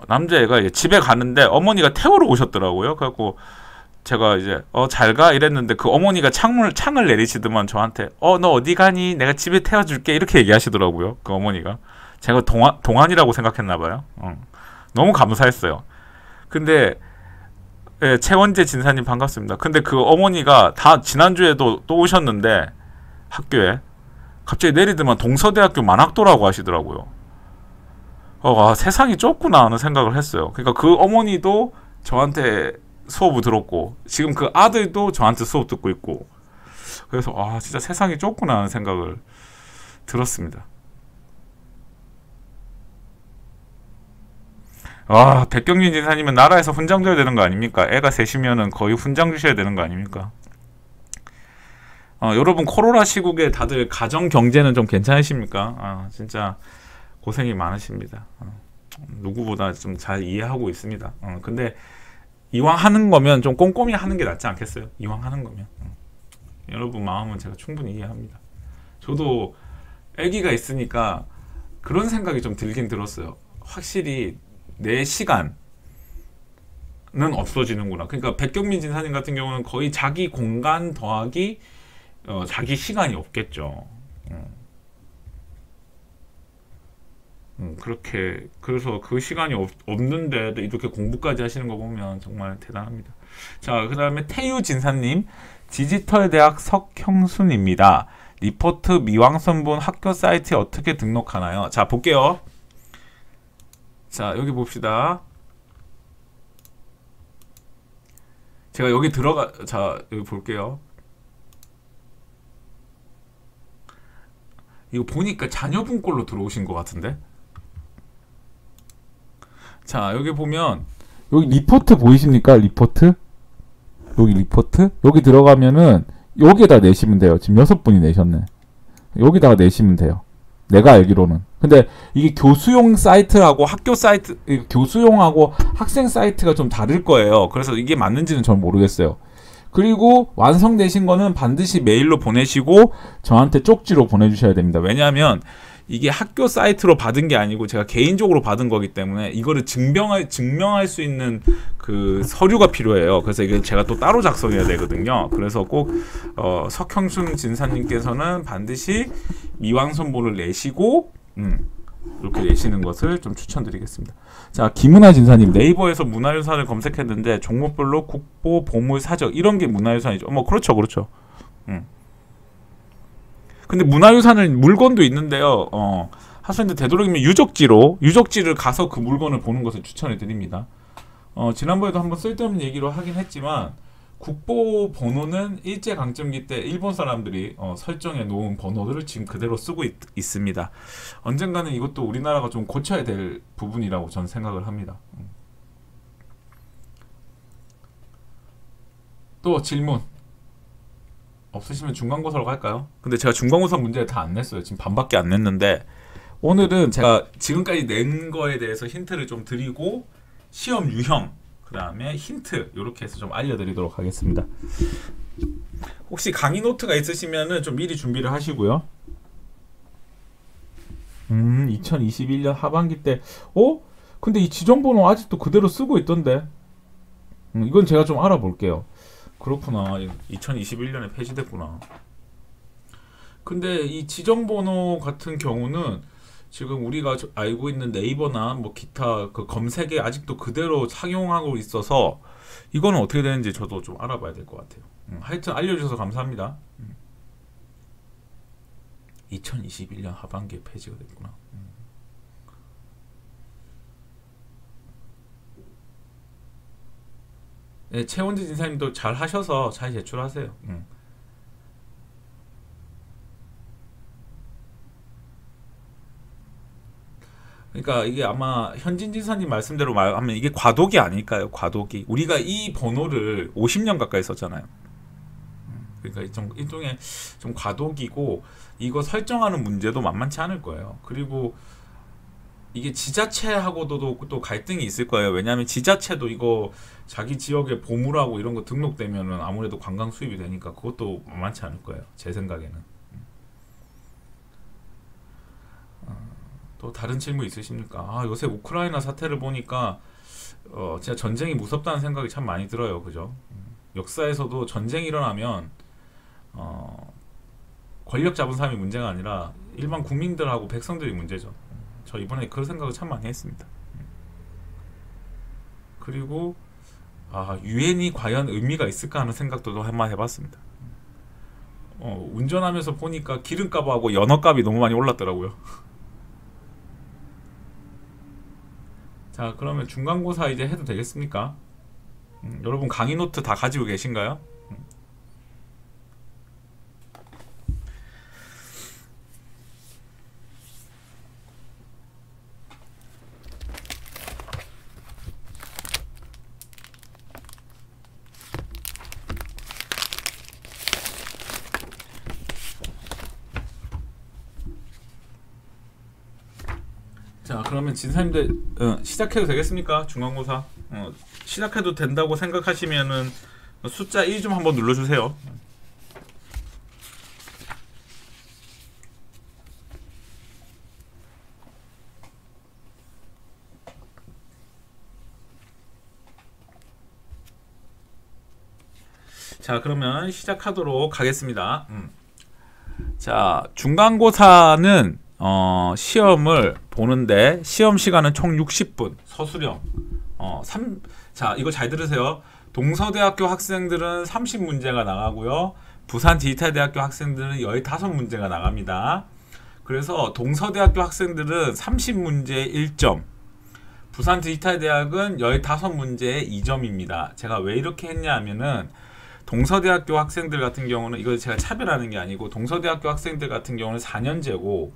B: 남자애가 이제 집에 가는데 어머니가 태우러 오셨더라고요. 그래갖고 제가 이제 잘 가 이랬는데 그 어머니가 창을 내리시더만 저한테 너 어디 가니? 내가 집에 태워줄게 이렇게 얘기하시더라고요. 그 어머니가. 제가 동안이라고 생각했나 봐요. 너무 감사했어요. 근데 예, 최원재 진사님 반갑습니다. 근데 그 어머니가 다 지난주에도 또 오셨는데 학교에 갑자기 내리더만 동서대학교 만학도라고 하시더라고요. 세상이 좁구나 하는 생각을 했어요. 그러니까 그 어머니도 저한테 수업을 들었고 지금 그 아들도 저한테 수업 듣고 있고 그래서 진짜 세상이 좁구나 하는 생각을 들었습니다. 백경민 진사님은 나라에서 훈장 줘야 되는 거 아닙니까? 애가 셋이면은 거의 훈장 주셔야 되는 거 아닙니까? 여러분 코로나 시국에 다들 가정 경제는 좀 괜찮으십니까? 진짜 고생이 많으십니다. 누구보다 좀 잘 이해하고 있습니다. 근데 이왕 하는 거면 좀 꼼꼼히 하는 게 낫지 않겠어요? 이왕 하는 거면. 여러분 마음은 제가 충분히 이해합니다. 저도 아기가 있으니까 그런 생각이 좀 들긴 들었어요. 확실히 내 시간은 없어지는구나. 그러니까 백경민 진사님 같은 경우는 거의 자기 공간 더하기 자기 시간이 없겠죠. 그렇게 그래서 그 시간이 없는데도 이렇게 공부까지 하시는 거 보면 정말 대단합니다. 자, 그 다음에 태유 진사님, 디지털 대학 석형순입니다. 리포트 미왕선본 학교 사이트에 어떻게 등록하나요? 자, 볼게요. 자, 여기 봅시다. 제가 여기 여기 볼게요. 이거 보니까 자녀분 걸로 들어오신 것 같은데? 자, 여기 보면 여기 리포트 보이십니까? 리포트? 여기 리포트? 여기 들어가면은 여기에다 내시면 돼요. 지금 6분이 내셨네. 여기다가 내시면 돼요. 내가 알기로는. 근데 이게 교수용 사이트하고 학교 사이트, 교수용하고 학생 사이트가 좀 다를 거예요. 그래서 이게 맞는지는 전 모르겠어요. 그리고 완성되신 거는 반드시 메일로 보내시고 저한테 쪽지로 보내주셔야 됩니다. 왜냐하면 이게 학교 사이트로 받은 게 아니고 제가 개인적으로 받은 거기 때문에 이거를 증명할 수 있는 그 서류가 필요해요. 그래서 이게 제가 또 따로 작성해야 되거든요. 그래서 꼭 석형순 진사님께서는 반드시 미왕선본을 내시고 이렇게 내시는 것을 좀 추천드리겠습니다. 자, 김은하 진사님, 네이버에서 문화유산을 검색했는데 종목별로 국보, 보물, 사적 이런 게 문화유산이죠. 그렇죠. 근데 문화유산은 물건도 있는데요. 하수인데 되도록이면 유적지를 가서 그 물건을 보는 것을 추천해 드립니다. 지난번에도 한번 쓸데없는 얘기로 하긴 했지만 국보 번호는 일제강점기 때 일본 사람들이 설정해 놓은 번호들을 지금 그대로 쓰고 있습니다. 언젠가는 이것도 우리나라가 좀 고쳐야 될 부분이라고 저는 생각을 합니다. 또 질문 없으시면 중간고사로 갈까요? 근데 제가 중간고사 문제 다 안 냈어요. 지금 반밖에 안 냈는데 오늘은 제가 지금까지 낸 거에 대해서 힌트를 좀 드리고 시험 유형 그 다음에 힌트 이렇게 해서 좀 알려드리도록 하겠습니다. 혹시 강의 노트가 있으시면은 좀 미리 준비를 하시고요. 2021년 하반기 때 근데 이 지정번호 아직도 그대로 쓰고 있던데. 이건 제가 좀 알아볼게요. 그렇구나. 2021년에 폐지됐구나. 근데 이 지정번호 같은 경우는 지금 우리가 알고 있는 네이버나 뭐 기타 그 검색에 아직도 그대로 착용하고 있어서 이거는 어떻게 되는지 저도 좀 알아봐야 될 것 같아요. 하여튼 알려주셔서 감사합니다. 2021년 하반기에 폐지가 됐구나. 네, 최원재 진사님도 잘 하셔서 잘 제출하세요. 그러니까 이게 아마 현진 진사님 말씀대로 말하면 이게 과도기 아닐까요? 과도기. 우리가 이 번호를 50년 가까이 썼잖아요. 그러니까 일종의 좀 과도기고 이거 설정하는 문제도 만만치 않을 거예요. 그리고 이게 지자체하고도 또 갈등이 있을 거예요. 왜냐하면 지자체도 이거 자기 지역에 보물하고 이런 거 등록되면은 아무래도 관광 수입이 되니까 그것도 만만치 않을 거예요. 제 생각에는. 또 다른 질문 있으십니까? 아, 요새 우크라이나 사태를 보니까 진짜 전쟁이 무섭다는 생각이 참 많이 들어요. 그죠? 역사에서도 전쟁이 일어나면 권력 잡은 사람이 문제가 아니라 일반 국민들하고 백성들이 문제죠. 저 이번에 그런 생각을 참 많이 했습니다. 그리고 유엔이 과연 의미가 있을까 하는 생각도 한번 해봤습니다. 운전하면서 보니까 기름값하고 연어값이 너무 많이 올랐더라고요. 자, 그러면 중간고사 이제 해도 되겠습니까? 여러분 강의 노트 다 가지고 계신가요? 자, 그러면 진사님들 시작해도 되겠습니까? 중간고사 시작해도 된다고 생각하시면은 숫자 1 좀 한번 눌러주세요. 자, 그러면 시작하도록 하겠습니다. 자, 중간고사는 시험을 보는데 시험 시간은 총 60분, 서술형. 자, 이거 잘 들으세요. 동서대학교 학생들은 30문제가 나가고요. 부산디지털대학교 학생들은 15문제가 나갑니다. 그래서 동서대학교 학생들은 30문제에 1점, 부산디지털대학은 15문제에 2점입니다. 제가 왜 이렇게 했냐 하면은 동서대학교 학생들 같은 경우는 이거 제가 차별하는 게 아니고 동서대학교 학생들 같은 경우는 4년제고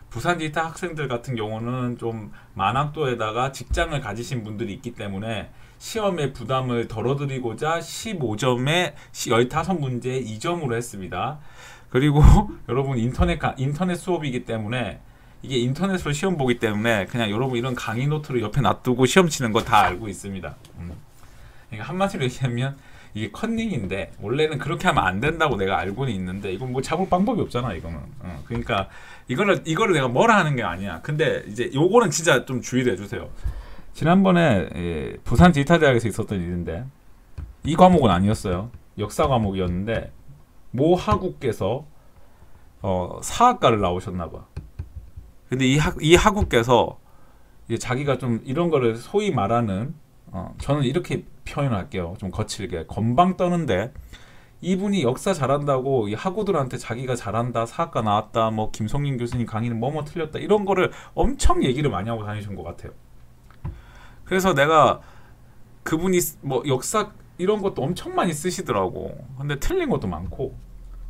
B: 부산디지털 학생들 같은 경우는 좀 만학도에다가 직장을 가지신 분들이 있기 때문에 시험의 부담을 덜어드리고자 15점에 15문제에 2점으로 했습니다. 그리고 여러분 인터넷 수업이기 때문에 이게 인터넷으로 시험 보기 때문에 그냥 여러분 이런 강의 노트를 옆에 놔두고 시험 치는 거 다 알고 있습니다. 그러니까 한마디로 얘기하면 이게 컨닝인데 원래는 그렇게 하면 안 된다고 내가 알고는 있는데 이건 뭐 잡을 방법이 없잖아 이거는. 그러니까 이거를 내가 뭐라 하는 게 아니야. 근데 이제 요거는 진짜 좀 주의를 해주세요. 지난번에 부산디지털대학에서 있었던 일인데 이 과목은 아니었어요. 역사 과목이었는데 모 학우께서 사학과를 나오셨나봐. 근데 이 학우께서 이제 자기가 좀 이런 거를 소위 말하는 저는 이렇게 표현을 할게요. 좀 거칠게 건방 떠는데 이분이 역사 잘한다고 이 학우들한테 자기가 잘한다, 사학과 나왔다, 뭐 김성민 교수님 강의는 뭐뭐 틀렸다 이런 거를 엄청 얘기를 많이 하고 다니신 것 같아요. 그래서 내가 그분이 뭐 역사 이런 것도 엄청 많이 쓰시더라고. 근데 틀린 것도 많고.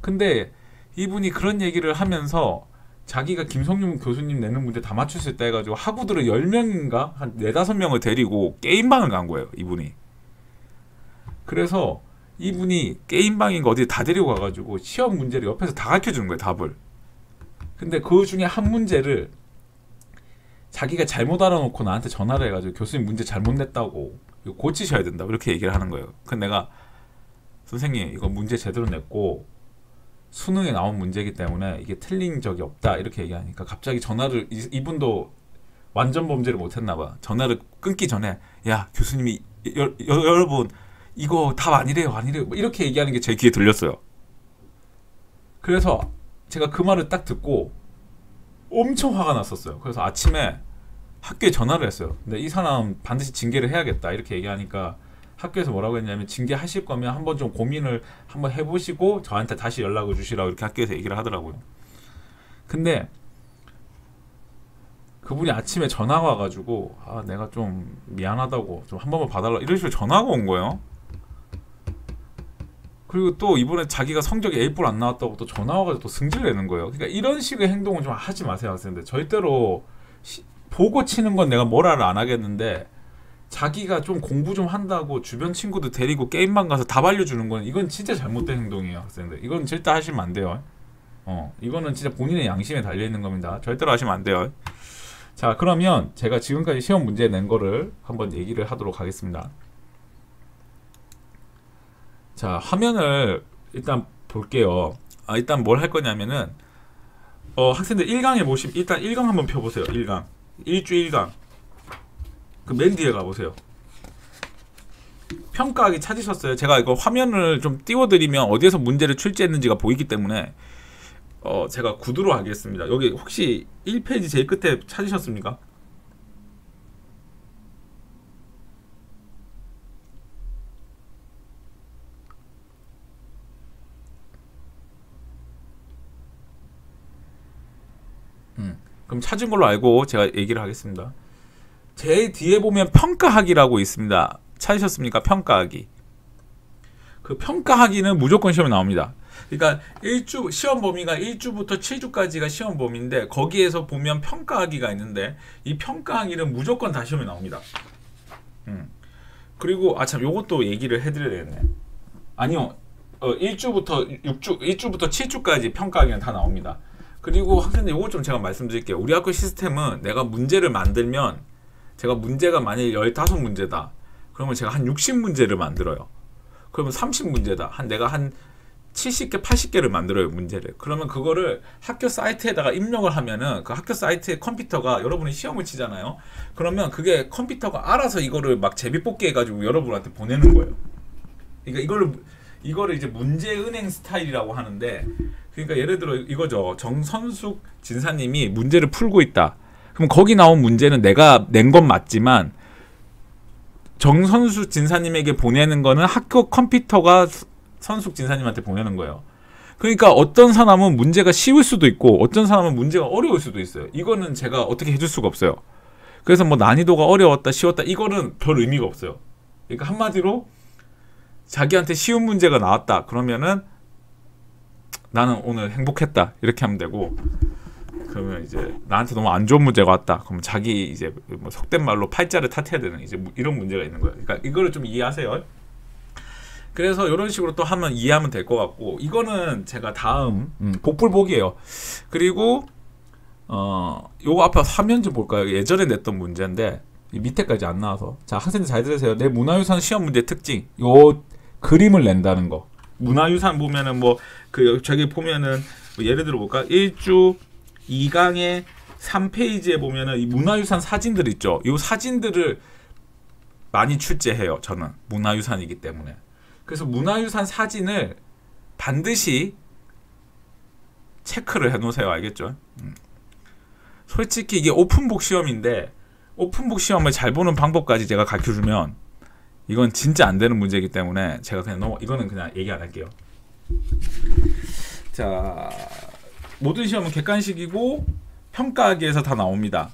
B: 근데 이분이 그런 얘기를 하면서 자기가 김성윤 교수님 내는 문제 다 맞출 수 있다 해가지고 학우들을 10명인가 한 4, 5명을 데리고 게임방을 간 거예요. 이분이. 그래서 이분이 게임방인 거 어디 다 데리고 가가지고 시험 문제를 옆에서 다 가르쳐주는 거예요. 답을. 근데 그 중에 한 문제를 자기가 잘못 알아놓고 나한테 전화를 해가지고 교수님 문제 잘못 냈다고 이거 고치셔야 된다고 이렇게 얘기를 하는 거예요. 근데 내가 선생님 이거 문제 제대로 냈고 수능에 나온 문제이기 때문에 이게 틀린 적이 없다 이렇게 얘기하니까 갑자기 전화를 이분도 완전 범죄를 못했나 봐. 전화를 끊기 전에 야 교수님이 여러분 이거 답 아니래요 뭐 이렇게 얘기하는 게 제 귀에 들렸어요. 그래서 제가 그 말을 딱 듣고 엄청 화가 났었어요. 그래서 아침에 학교에 전화를 했어요. 근데 이 사람 반드시 징계를 해야겠다 이렇게 얘기하니까 학교에서 뭐라고 했냐면 징계하실 거면 한번 좀 고민을 한번 해보시고 저한테 다시 연락을 주시라고 이렇게 학교에서 얘기를 하더라고요. 근데 그분이 아침에 전화가 와가지고 내가 좀 미안하다고 좀 한 번만 봐달라 이런 식으로 전화가 온 거예요. 그리고 또 이번에 자기가 성적이 A+ 안 나왔다고 또 전화 와가지고 또 승질 내는 거예요. 그러니까 이런 식의 행동은 좀 하지 마세요 학생들. 절대로 보고 치는 건 내가 뭐라를 안 하겠는데 자기가 좀 공부 좀 한다고 주변 친구들 데리고 게임방 가서 답 알려주는 건 이건 진짜 잘못된 행동이에요 학생들. 이건 절대 하시면 안 돼요. 이거는 진짜 본인의 양심에 달려있는 겁니다. 절대로 하시면 안 돼요. 자, 그러면 제가 지금까지 시험 문제 낸 거를 한번 얘기를 하도록 하겠습니다. 자, 화면을 일단 볼게요. 일단 뭘 할 거냐면은 학생들 1강에 보시면 일단 1강 한번 펴보세요. 1강. 1주 1강. 그 맨 뒤에 가보세요. 평가하기 찾으셨어요? 제가 이거 화면을 좀 띄워드리면 어디에서 문제를 출제했는지가 보이기 때문에 제가 구두로 하겠습니다. 여기 혹시 1페이지 제일 끝에 찾으셨습니까? 그럼 찾은 걸로 알고 제가 얘기를 하겠습니다. 제일 뒤에 보면 평가하기라고 있습니다. 찾으셨습니까? 평가하기. 그 평가하기는 무조건 시험에 나옵니다. 그러니까 시험 범위가 1주부터 7주까지가 시험 범위인데 거기에서 보면 평가하기가 있는데 이 평가하기는 무조건 다 시험에 나옵니다. 그리고 참 요것도 얘기를 해드려야 되겠네. 아니요. 1주부터 7주까지 평가하기는 다 나옵니다. 그리고 학생들 요거 좀 제가 말씀드릴게요. 우리 학교 시스템은 내가 문제를 만들면 제가 문제가 만약에 15문제다. 그러면 제가 한 60문제를 만들어요. 그러면 30문제다. 내가 한 70개, 80개를 만들어요, 문제를. 그러면 그거를 학교 사이트에다가 입력을 하면은 그 학교 사이트의 컴퓨터가 여러분이 시험을 치잖아요. 그러면 그게 컴퓨터가 알아서 이거를 막 제비뽑기 해가지고 여러분한테 보내는 거예요. 그러니까 이거를 이제 문제은행 스타일이라고 하는데, 그러니까 예를 들어 이거죠. 정선숙 진사님이 문제를 풀고 있다. 그럼 거기 나온 문제는 내가 낸 건 맞지만 정선숙 진사님에게 보내는 거는 학교 컴퓨터가 선숙 진사님한테 보내는 거예요. 그러니까 어떤 사람은 문제가 쉬울 수도 있고 어떤 사람은 문제가 어려울 수도 있어요. 이거는 제가 어떻게 해줄 수가 없어요. 그래서 뭐 난이도가 어려웠다 쉬웠다 이거는 별 의미가 없어요. 그러니까 한마디로 자기한테 쉬운 문제가 나왔다 그러면은 나는 오늘 행복했다 이렇게 하면 되고, 그러면 이제 나한테 너무 안 좋은 문제가 왔다 그럼 자기 이제 뭐 속된 말로 팔자를 탓해야 되는 이제 이런 문제가 있는 거예요. 그러니까 이거를 좀 이해하세요. 그래서 이런 식으로 또 하면 이해하면 될 것 같고, 이거는 제가 다음 복불복이에요. 그리고 요거 앞에 화면 좀 볼까요? 예전에 냈던 문제인데 이 밑에까지 안 나와서. 자, 학생들 잘 들으세요. 내 문화유산 시험 문제 특징, 요 그림을 낸다는 거. 문화유산 보면은 뭐 저기 보면은 뭐 예를 들어 볼까? 1주 2강의 3페이지에 보면은 이 문화유산 사진들 있죠. 이 사진들을 많이 출제해요. 저는 문화유산이기 때문에. 그래서 문화유산 사진을 반드시 체크를 해놓으세요. 알겠죠? 솔직히 이게 오픈북 시험인데 오픈북 시험을 잘 보는 방법까지 제가 가르쳐주면 이건 진짜 안 되는 문제이기 때문에 제가 그냥 이거는 그냥 얘기 안 할게요. 자, 모든 시험은 객관식이고 평가하기에서 다 나옵니다.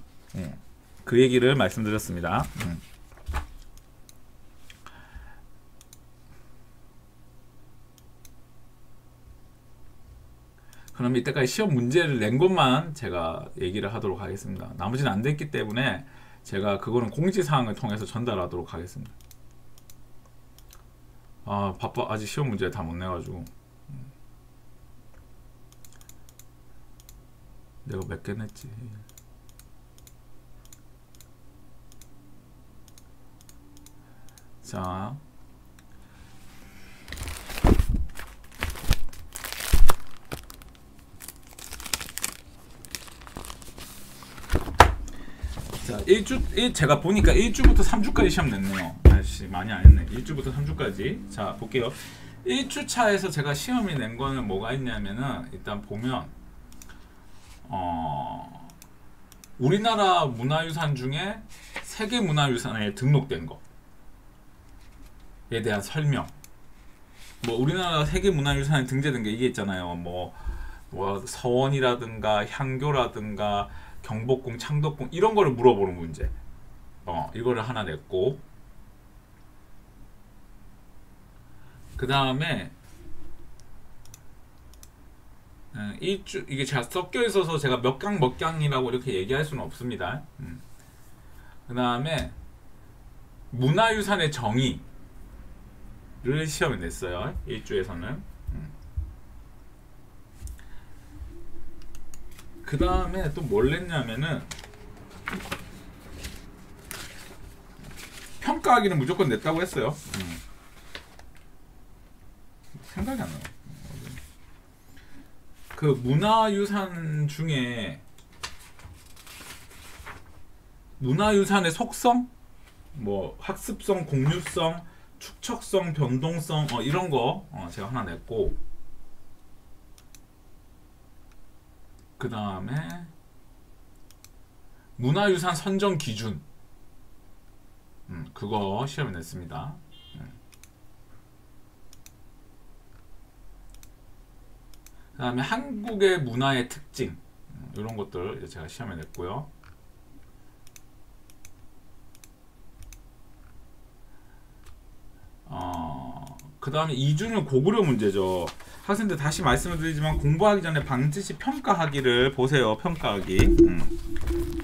B: 그 얘기를 말씀드렸습니다. 그럼 이때까지 시험 문제를 낸 것만 제가 얘기를 하도록 하겠습니다. 나머지는 안 됐기 때문에 제가 그거는 공지사항을 통해서 전달하도록 하겠습니다. 바빠. 아직 시험 문제 다 못 내가지고. 내가 몇 개 냈지. 자, 제가 보니까 1주부터 3주까지 시험 냈네요. 아씨, 많이 안 했네. 1주부터 3주까지. 자, 볼게요. 1주차에서 제가 시험이 낸 거는 뭐가 있냐면은, 일단 보면, 우리나라 문화유산 중에 세계 문화유산에 등록된 거에 대한 설명. 뭐, 우리나라 세계 문화유산에 등재된 게 이게 있잖아요. 뭐 서원이라든가, 향교라든가, 경복궁, 창덕궁 이런 거를 물어보는 문제. 이거를 하나 냈고, 그 다음에 이게 제가 섞여 있어서 제가 몇 강 몇 강이라고 이렇게 얘기할 수는 없습니다. 그 다음에 문화유산의 정의를 시험에 냈어요. 1주에서는. 그 다음에 또 뭘 냈냐면은 평가하기는 무조건 냈다고 했어요. 생각이 안 나요. 그 문화유산 중에 문화유산의 속성, 뭐 학습성, 공유성, 축척성, 변동성 이런 거 제가 하나 냈고, 그 다음에 문화유산 선정 기준, 그거 시험에 냈습니다. 그 다음에 한국의 문화의 특징, 이런 것들 이제 제가 시험에 냈고요. 그 다음에 이준율 고구려 문제죠. 학생들 다시 말씀을 드리지만 공부하기 전에 반드시 평가하기를 보세요. 평가하기.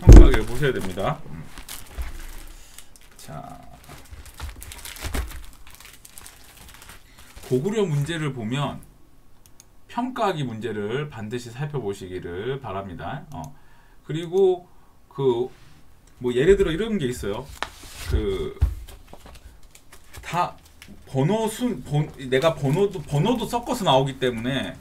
B: 평가하기를 보셔야 됩니다. 자, 고구려 문제를 보면 평가하기 문제를 반드시 살펴보시기를 바랍니다. 그리고 그 뭐 예를 들어 이런 게 있어요. 그 다 내가 번호도 섞어서 나오기 때문에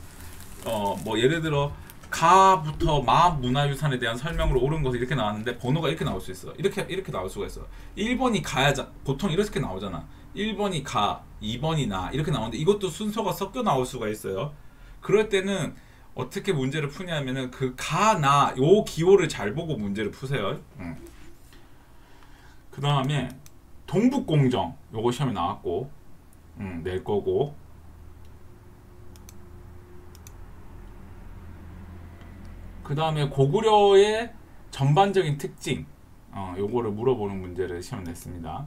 B: 뭐 예를 들어 가부터 마 문화유산에 대한 설명으로 옳은 것을 이렇게 나왔는데 번호가 이렇게 나올 수 있어. 이렇게 나올 수가 있어. 1번이 가야자, 보통 이렇게 나오잖아. 1번이 가, 2번이 나, 이렇게 나오는데 이것도 순서가 섞여 나올 수가 있어요. 그럴 때는 어떻게 문제를 푸냐면은 그 가, 나, 요 기호를 잘 보고 문제를 푸세요. 그 다음에 동북공정, 요거 시험에 나왔고 낼 거고, 그 다음에 고구려의 전반적인 특징, 요거를 물어보는 문제를 시험에 냈습니다.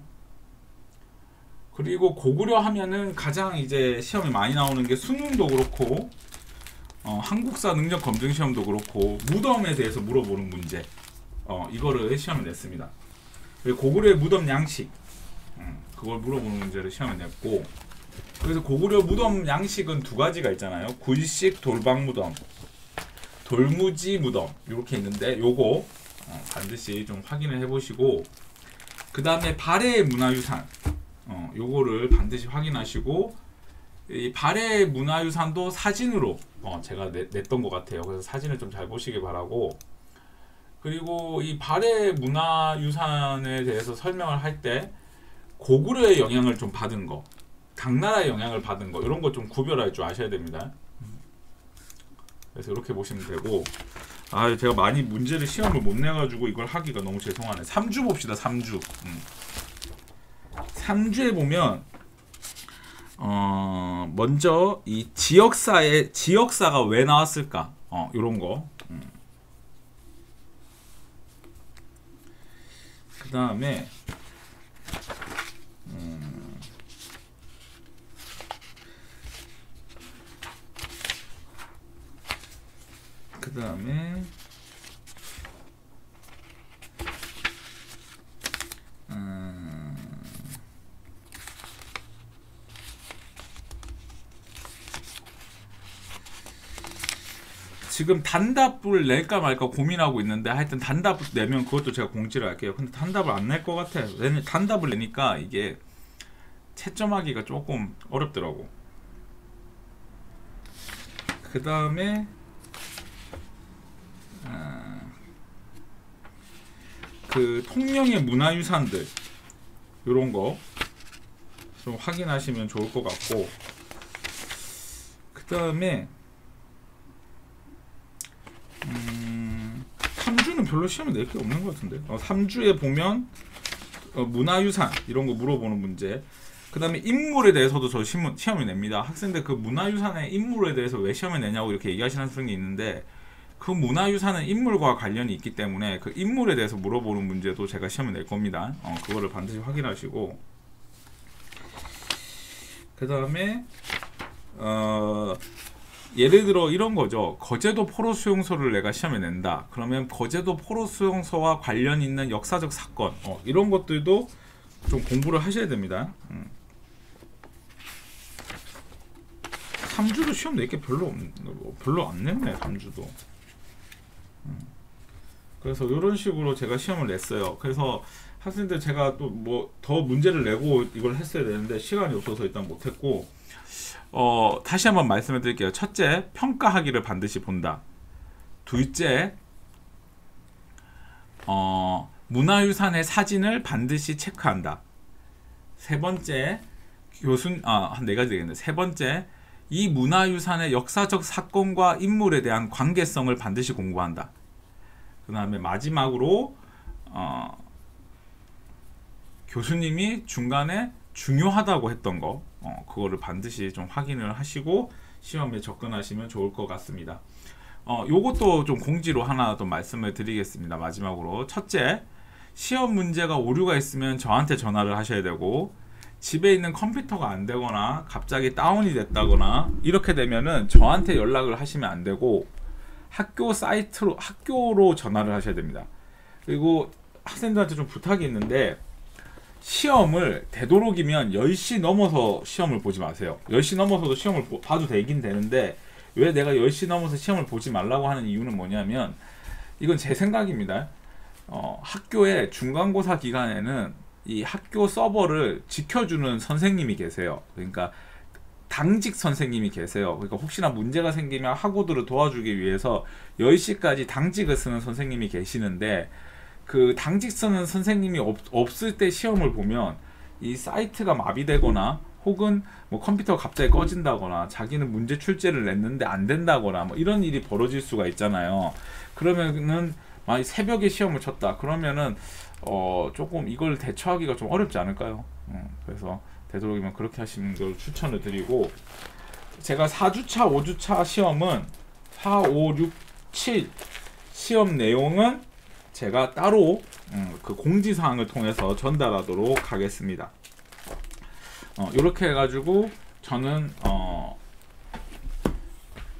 B: 그리고 고구려 하면은 가장 이제 시험에 많이 나오는 게 수능도 그렇고 한국사 능력 검증 시험도 그렇고 무덤에 대해서 물어보는 문제, 이거를 시험에 냈습니다. 그리고 고구려의 무덤 양식, 그걸 물어보는 문제를 시험에 냈고, 그래서 고구려 무덤 양식은 두 가지가 있잖아요. 굴식 돌박 무덤, 돌무지 무덤, 이렇게 있는데 요거 반드시 좀 확인을 해보시고, 그 다음에 발해의 문화유산, 요거를 반드시 확인하시고, 이 발해의 문화유산도 사진으로 제가 냈던 것 같아요. 그래서 사진을 좀 잘 보시길 바라고, 그리고 이 발해 문화유산에 대해서 설명을 할 때 고구려의 영향을 좀 받은 거, 당나라의 영향을 받은 거, 이런 거 좀 구별할 줄 아셔야 됩니다. 그래서 이렇게 보시면 되고, 제가 많이 문제를 시험을 못 내가지고 이걸 하기가 너무 죄송하네. 3주 봅시다. 3주. 3주에 보면 먼저 이 지역사가 왜 나왔을까, 이런 거. 그 다음에 지금 단답을 낼까 말까 고민하고 있는데, 하여튼 단답 내면 그것도 제가 공지를 할게요. 근데 단답을 안 낼 것 같아. 왜냐면 단답을 내니까 이게 채점하기가 조금 어렵더라고. 그 다음에 그 통영의 문화유산들, 요런 거 좀 확인하시면 좋을 것 같고, 그 다음에 3주는 별로 시험에 낼 게 없는 것 같은데. 3주에 보면 문화유산 이런 거 물어보는 문제, 그 다음에 인물에 대해서도 저 시험에 냅니다. 학생들 그 문화유산의 인물에 대해서 왜 시험에 내냐고 이렇게 얘기하시는 학생이 있는데, 그 문화유산은 인물과 관련이 있기 때문에 그 인물에 대해서 물어보는 문제도 제가 시험에 낼 겁니다. 그거를 반드시 확인하시고, 그 다음에 예를 들어 이런 거죠. 거제도 포로 수용소를 내가 시험에 낸다. 그러면 거제도 포로 수용소와 관련 있는 역사적 사건, 이런 것들도 좀 공부를 하셔야 됩니다. 3주도 시험 낼 게 별로 안 냈네. 3주도. 그래서 이런 식으로 제가 시험을 냈어요. 그래서 학생들 제가 또 뭐 더 문제를 내고 이걸 했어야 되는데 시간이 없어서 일단 못했고, 다시 한번 말씀해 드릴게요. 첫째, 평가하기를 반드시 본다. 둘째, 문화유산의 사진을 반드시 체크한다. 세 번째, 한 네 가지 되겠네. 세 번째, 이 문화유산의 역사적 사건과 인물에 대한 관계성을 반드시 공부한다. 그 다음에 마지막으로 교수님이 중간에 중요하다고 했던 거, 그거를 반드시 좀 확인을 하시고 시험에 접근하시면 좋을 것 같습니다. 요것도 좀 공지로 하나 더 말씀을 드리겠습니다. 마지막으로, 첫째, 시험 문제가 오류가 있으면 저한테 전화를 하셔야 되고, 집에 있는 컴퓨터가 안 되거나 갑자기 다운이 됐다거나 이렇게 되면은 저한테 연락을 하시면 안 되고 학교 사이트로, 학교로 전화를 하셔야 됩니다. 그리고 학생들한테 좀 부탁이 있는데, 시험을 되도록이면 10시 넘어서 시험을 보지 마세요. 10시 넘어서도 시험을 봐도 되긴 되는데, 왜 내가 10시 넘어서 시험을 보지 말라고 하는 이유는 뭐냐면, 이건 제 생각입니다. 학교의 중간고사 기간에는 이 학교 서버를 지켜주는 선생님이 계세요. 그러니까 당직 선생님이 계세요. 그러니까 혹시나 문제가 생기면 학우들을 도와주기 위해서 10시까지 당직을 쓰는 선생님이 계시는데, 그 당직 쓰는 선생님이 없을 때 시험을 보면 이 사이트가 마비되거나 혹은 뭐 컴퓨터가 갑자기 꺼진다거나 자기는 문제 출제를 냈는데 안 된다거나 뭐 이런 일이 벌어질 수가 있잖아요. 그러면은 만약 새벽에 시험을 쳤다 그러면은 조금 이걸 대처하기가 좀 어렵지 않을까요? 그래서 되도록이면 그렇게 하시는 걸 추천을 드리고, 제가 4주차 5주차 시험은 4, 5, 6, 7 시험 내용은 제가 따로 그 공지사항을 통해서 전달하도록 하겠습니다. 이렇게 해가지고 저는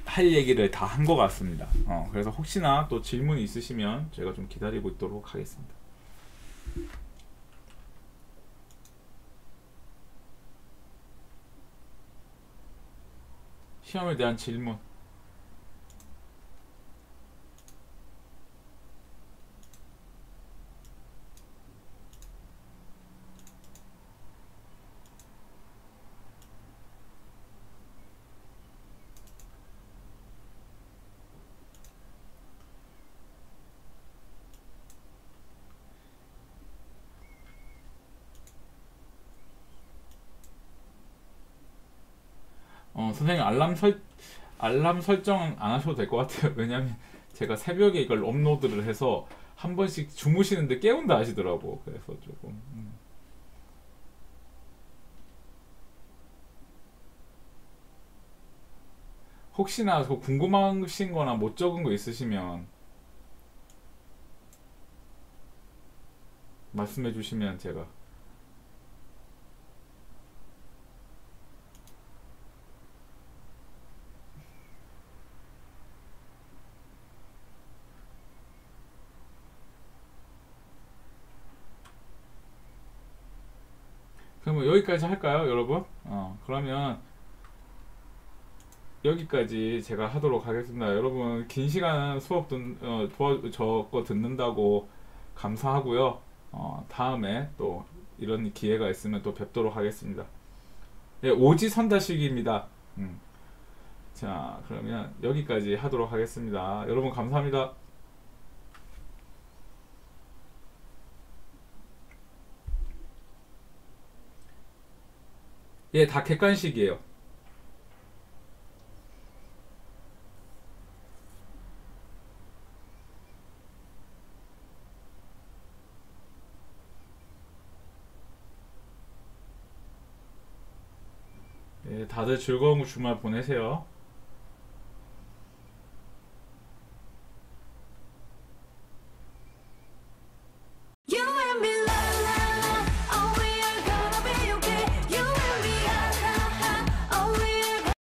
B: 할 얘기를 다 한 것 같습니다. 그래서 혹시나 또 질문이 있으시면 제가 좀 기다리고 있도록 하겠습니다. 시험에 대한 질문. 선생님, 알람 설정 안 하셔도 될 것 같아요. 왜냐면 제가 새벽에 이걸 업로드를 해서 한 번씩 주무시는데 깨운다 하시더라고. 그래서 조금 혹시나 궁금하신 거나 못 적은 거 있으시면 말씀해 주시면 제가. 그러면 여기까지 할까요, 여러분? 그러면 여기까지 제가 하도록 하겠습니다. 여러분, 긴 시간 수업 저 거 듣는다고 감사하고요. 다음에 또 이런 기회가 있으면 또 뵙도록 하겠습니다. 예, 오지선다식입니다. 자, 그러면 여기까지 하도록 하겠습니다. 여러분, 감사합니다. 예, 다 객관식이에요. 예, 다들 즐거운 주말 보내세요.